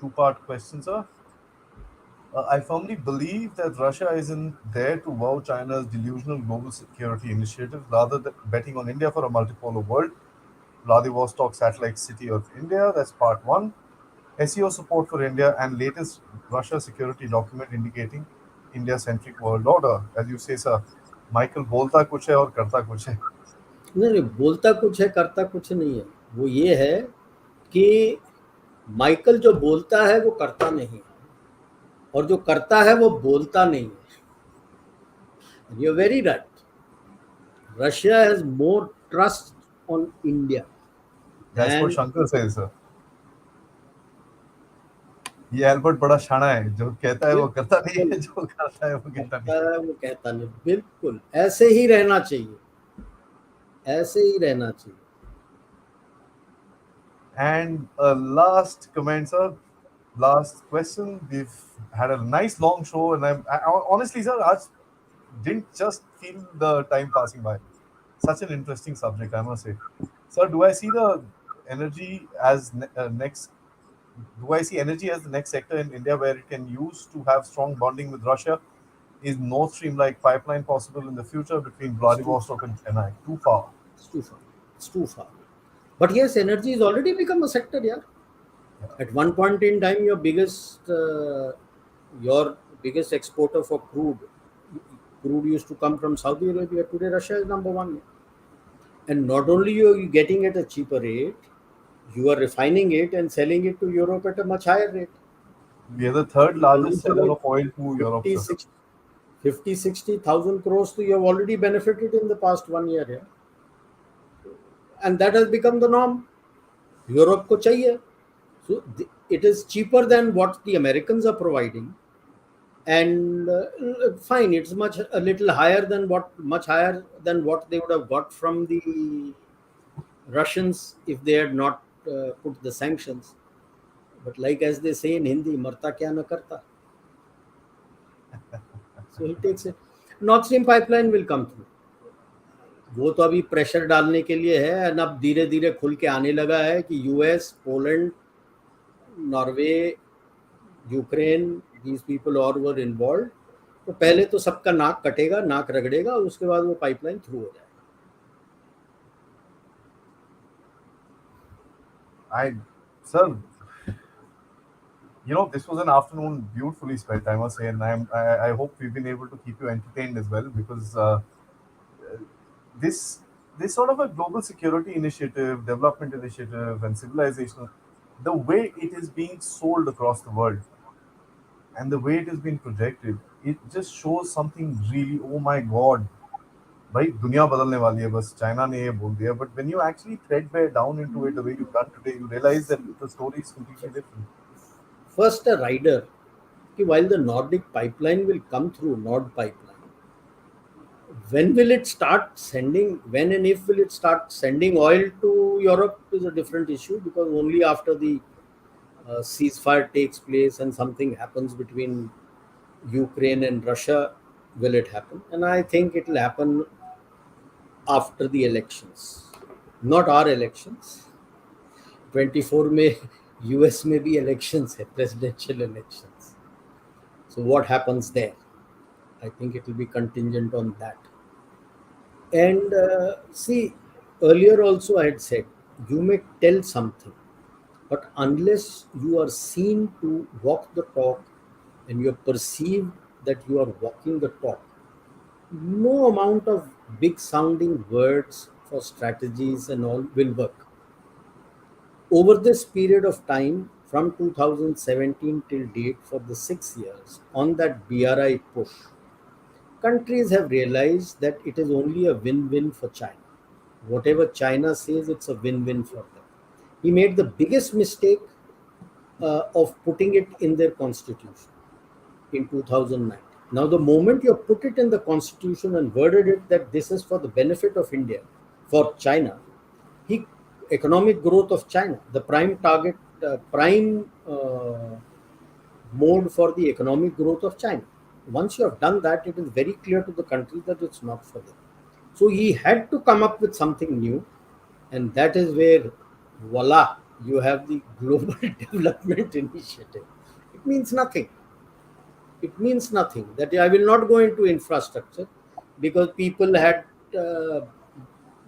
two-part question, sir. I firmly believe that Russia isn't there to wow China's delusional global security initiative, rather than betting on India for a multipolar world. Vladivostok satellite city of India. That's part one. SEO support for India and latest Russia security document indicating India-centric world order. As you say, sir, Michael बोलता कुछ है और करता कुछ है. नहीं नहीं, बोलता कुछ है करता कुछ नहीं है. वो ये है कि माइकल जो बोलता है वो करता नहीं है, और जो करता है वो बोलता नहीं है. You are very right. Russia has more trust on India. That's what and Shankar says, sir. ये एल्बर्ट बड़ा शाना है, जो कहता है वो करता नहीं है, जो करता है वो कहता नहीं है. वो कहता नहीं. बिल्कुल ऐसे ही रहना चाहिए, ऐसे ही रहना चाहिए. And last comment, sir. Last question. We've had a nice long show, and I honestly, sir, I didn't just feel the time passing by. Such an interesting subject, I must say. Sir, do I see the energy as next? Do I see energy as the next sector in India where it can use to have strong bonding with Russia? Is Nord Stream like pipeline possible in the future between It's too Vladivostok and Chennai? Too far. it's too far. It's too far. But yes, energy has already become a sector. Yeah. At one point in time, your biggest exporter for crude. Crude used to come from Saudi Arabia. Today, Russia is number one. And not only you getting it at a cheaper rate, you are refining it and selling it to Europe at a much higher rate. We are the third You largest produce seller about of oil to Europe, 50, sir. 60, 50, 60,000 crores, so you have already benefited in the past 1 year. Yeah? And that has become the norm. Europe ko chahiye. So it is cheaper than what the Americans are providing. And fine, it's much a little higher than much higher than what they would have got from the Russians if they had not put the sanctions. But like as they say in Hindi, marta kya na karta. So he takes it. North Stream pipeline will come through. वो तो अभी pressure डालने के लिए है और अब धीरे धीरे खुल के आने लगा है कि US, Poland, Norway, Ukraine, these people और वर इन्वॉल्व. तो पहले तो सबका नाक कटेगा, नाक रगड़ेगा, और उसके बाद वो पाइपलाइन थ्रू हो जाएगा. I, sir, this was an afternoon beautifully spent, I must say, and I hope we've been able to keep you entertained as well because this this sort of a global security initiative, development initiative, and civilizational, the way it is being sold across the world and the way it has been projected, it just shows something really. Oh my God, भाई दुनिया बदलने वाली है बस China ने ये बोल दिया but when you actually threadbare down into it the way you've done today you realize that the story is completely different. First, a rider, कि while the Nordic pipeline will come through Nord pipeline, when will it start sending, when and if will it start sending oil to Europe is a different issue, because only after the ceasefire takes place and something happens between Ukraine and Russia will it happen. And I think it will happen after the elections, not our elections. 24 में US में भी elections है, presidential elections. So what happens there? I think it will be contingent on that. And see, earlier also I had said, you may tell something, but unless you are seen to walk the talk and you are perceived that you are walking the talk, no amount of big sounding words for strategies and all will work. Over this period of time, from 2017 till date, for the 6 years, on that BRI push, countries have realized that it is only a win-win for China. Whatever China says, it's a win-win for them. He made the biggest mistake of putting it in their constitution in 2009. Now, the moment you put it in the constitution and worded it that this is for the benefit of India, for China, he economic growth of China, the prime target, prime mode for the economic growth of China. Once you have done that, it is very clear to the country that it's not for them. So he had to come up with something new, and that is where, voila, you have the Global Development Initiative. It means nothing. It means nothing. That I will not go into infrastructure because people had,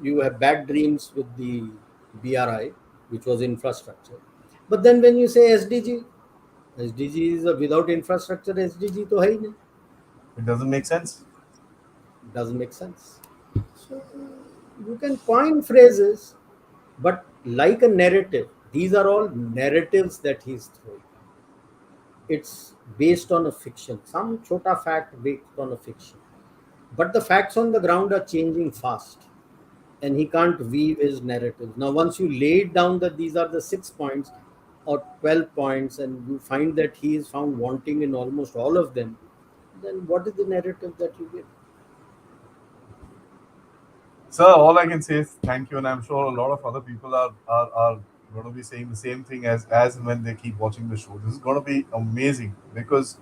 you have bad dreams with the BRI, which was infrastructure. But then when you say SDG, SDG is without infrastructure, SDG to hai nahi. It doesn't make sense. Doesn't make sense. So you can coin phrases, but like a narrative, these are all narratives that he's throwing. It's based on a fiction, some chota fact based on a fiction. But the facts on the ground are changing fast, and he can't weave his narratives. Now, once you lay it down that these are the 6 points or 12 points, and you find that he is found wanting in almost all of them, then what is the narrative that you give? Sir, all I can say is thank you, and I'm sure a lot of other people are going to be saying the same thing as and when they keep watching the show. This is going to be amazing because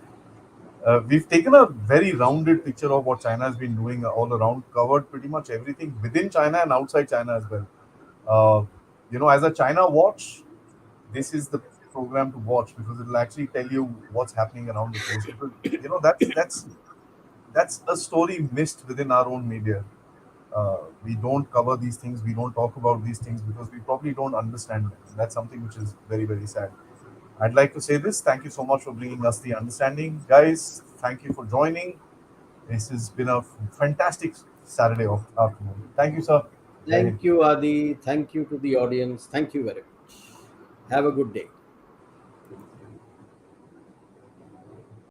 we've taken a very rounded picture of what China has been doing all around, covered pretty much everything within China and outside China as well. Uh, as a China watch, this is the program to watch because it'll actually tell you what's happening around the place. Because that's a story missed within our own media. We don't cover these things. We don't talk about these things because we probably don't understand them. That's something which is very, very sad. I'd like to say this. Thank you so much for bringing us the understanding. Guys, thank you for joining. This has been a fantastic Saturday afternoon. Thank you, sir. Jai Hind. Thank you, Adi. Thank you to the audience. Thank you very much. Have a good day.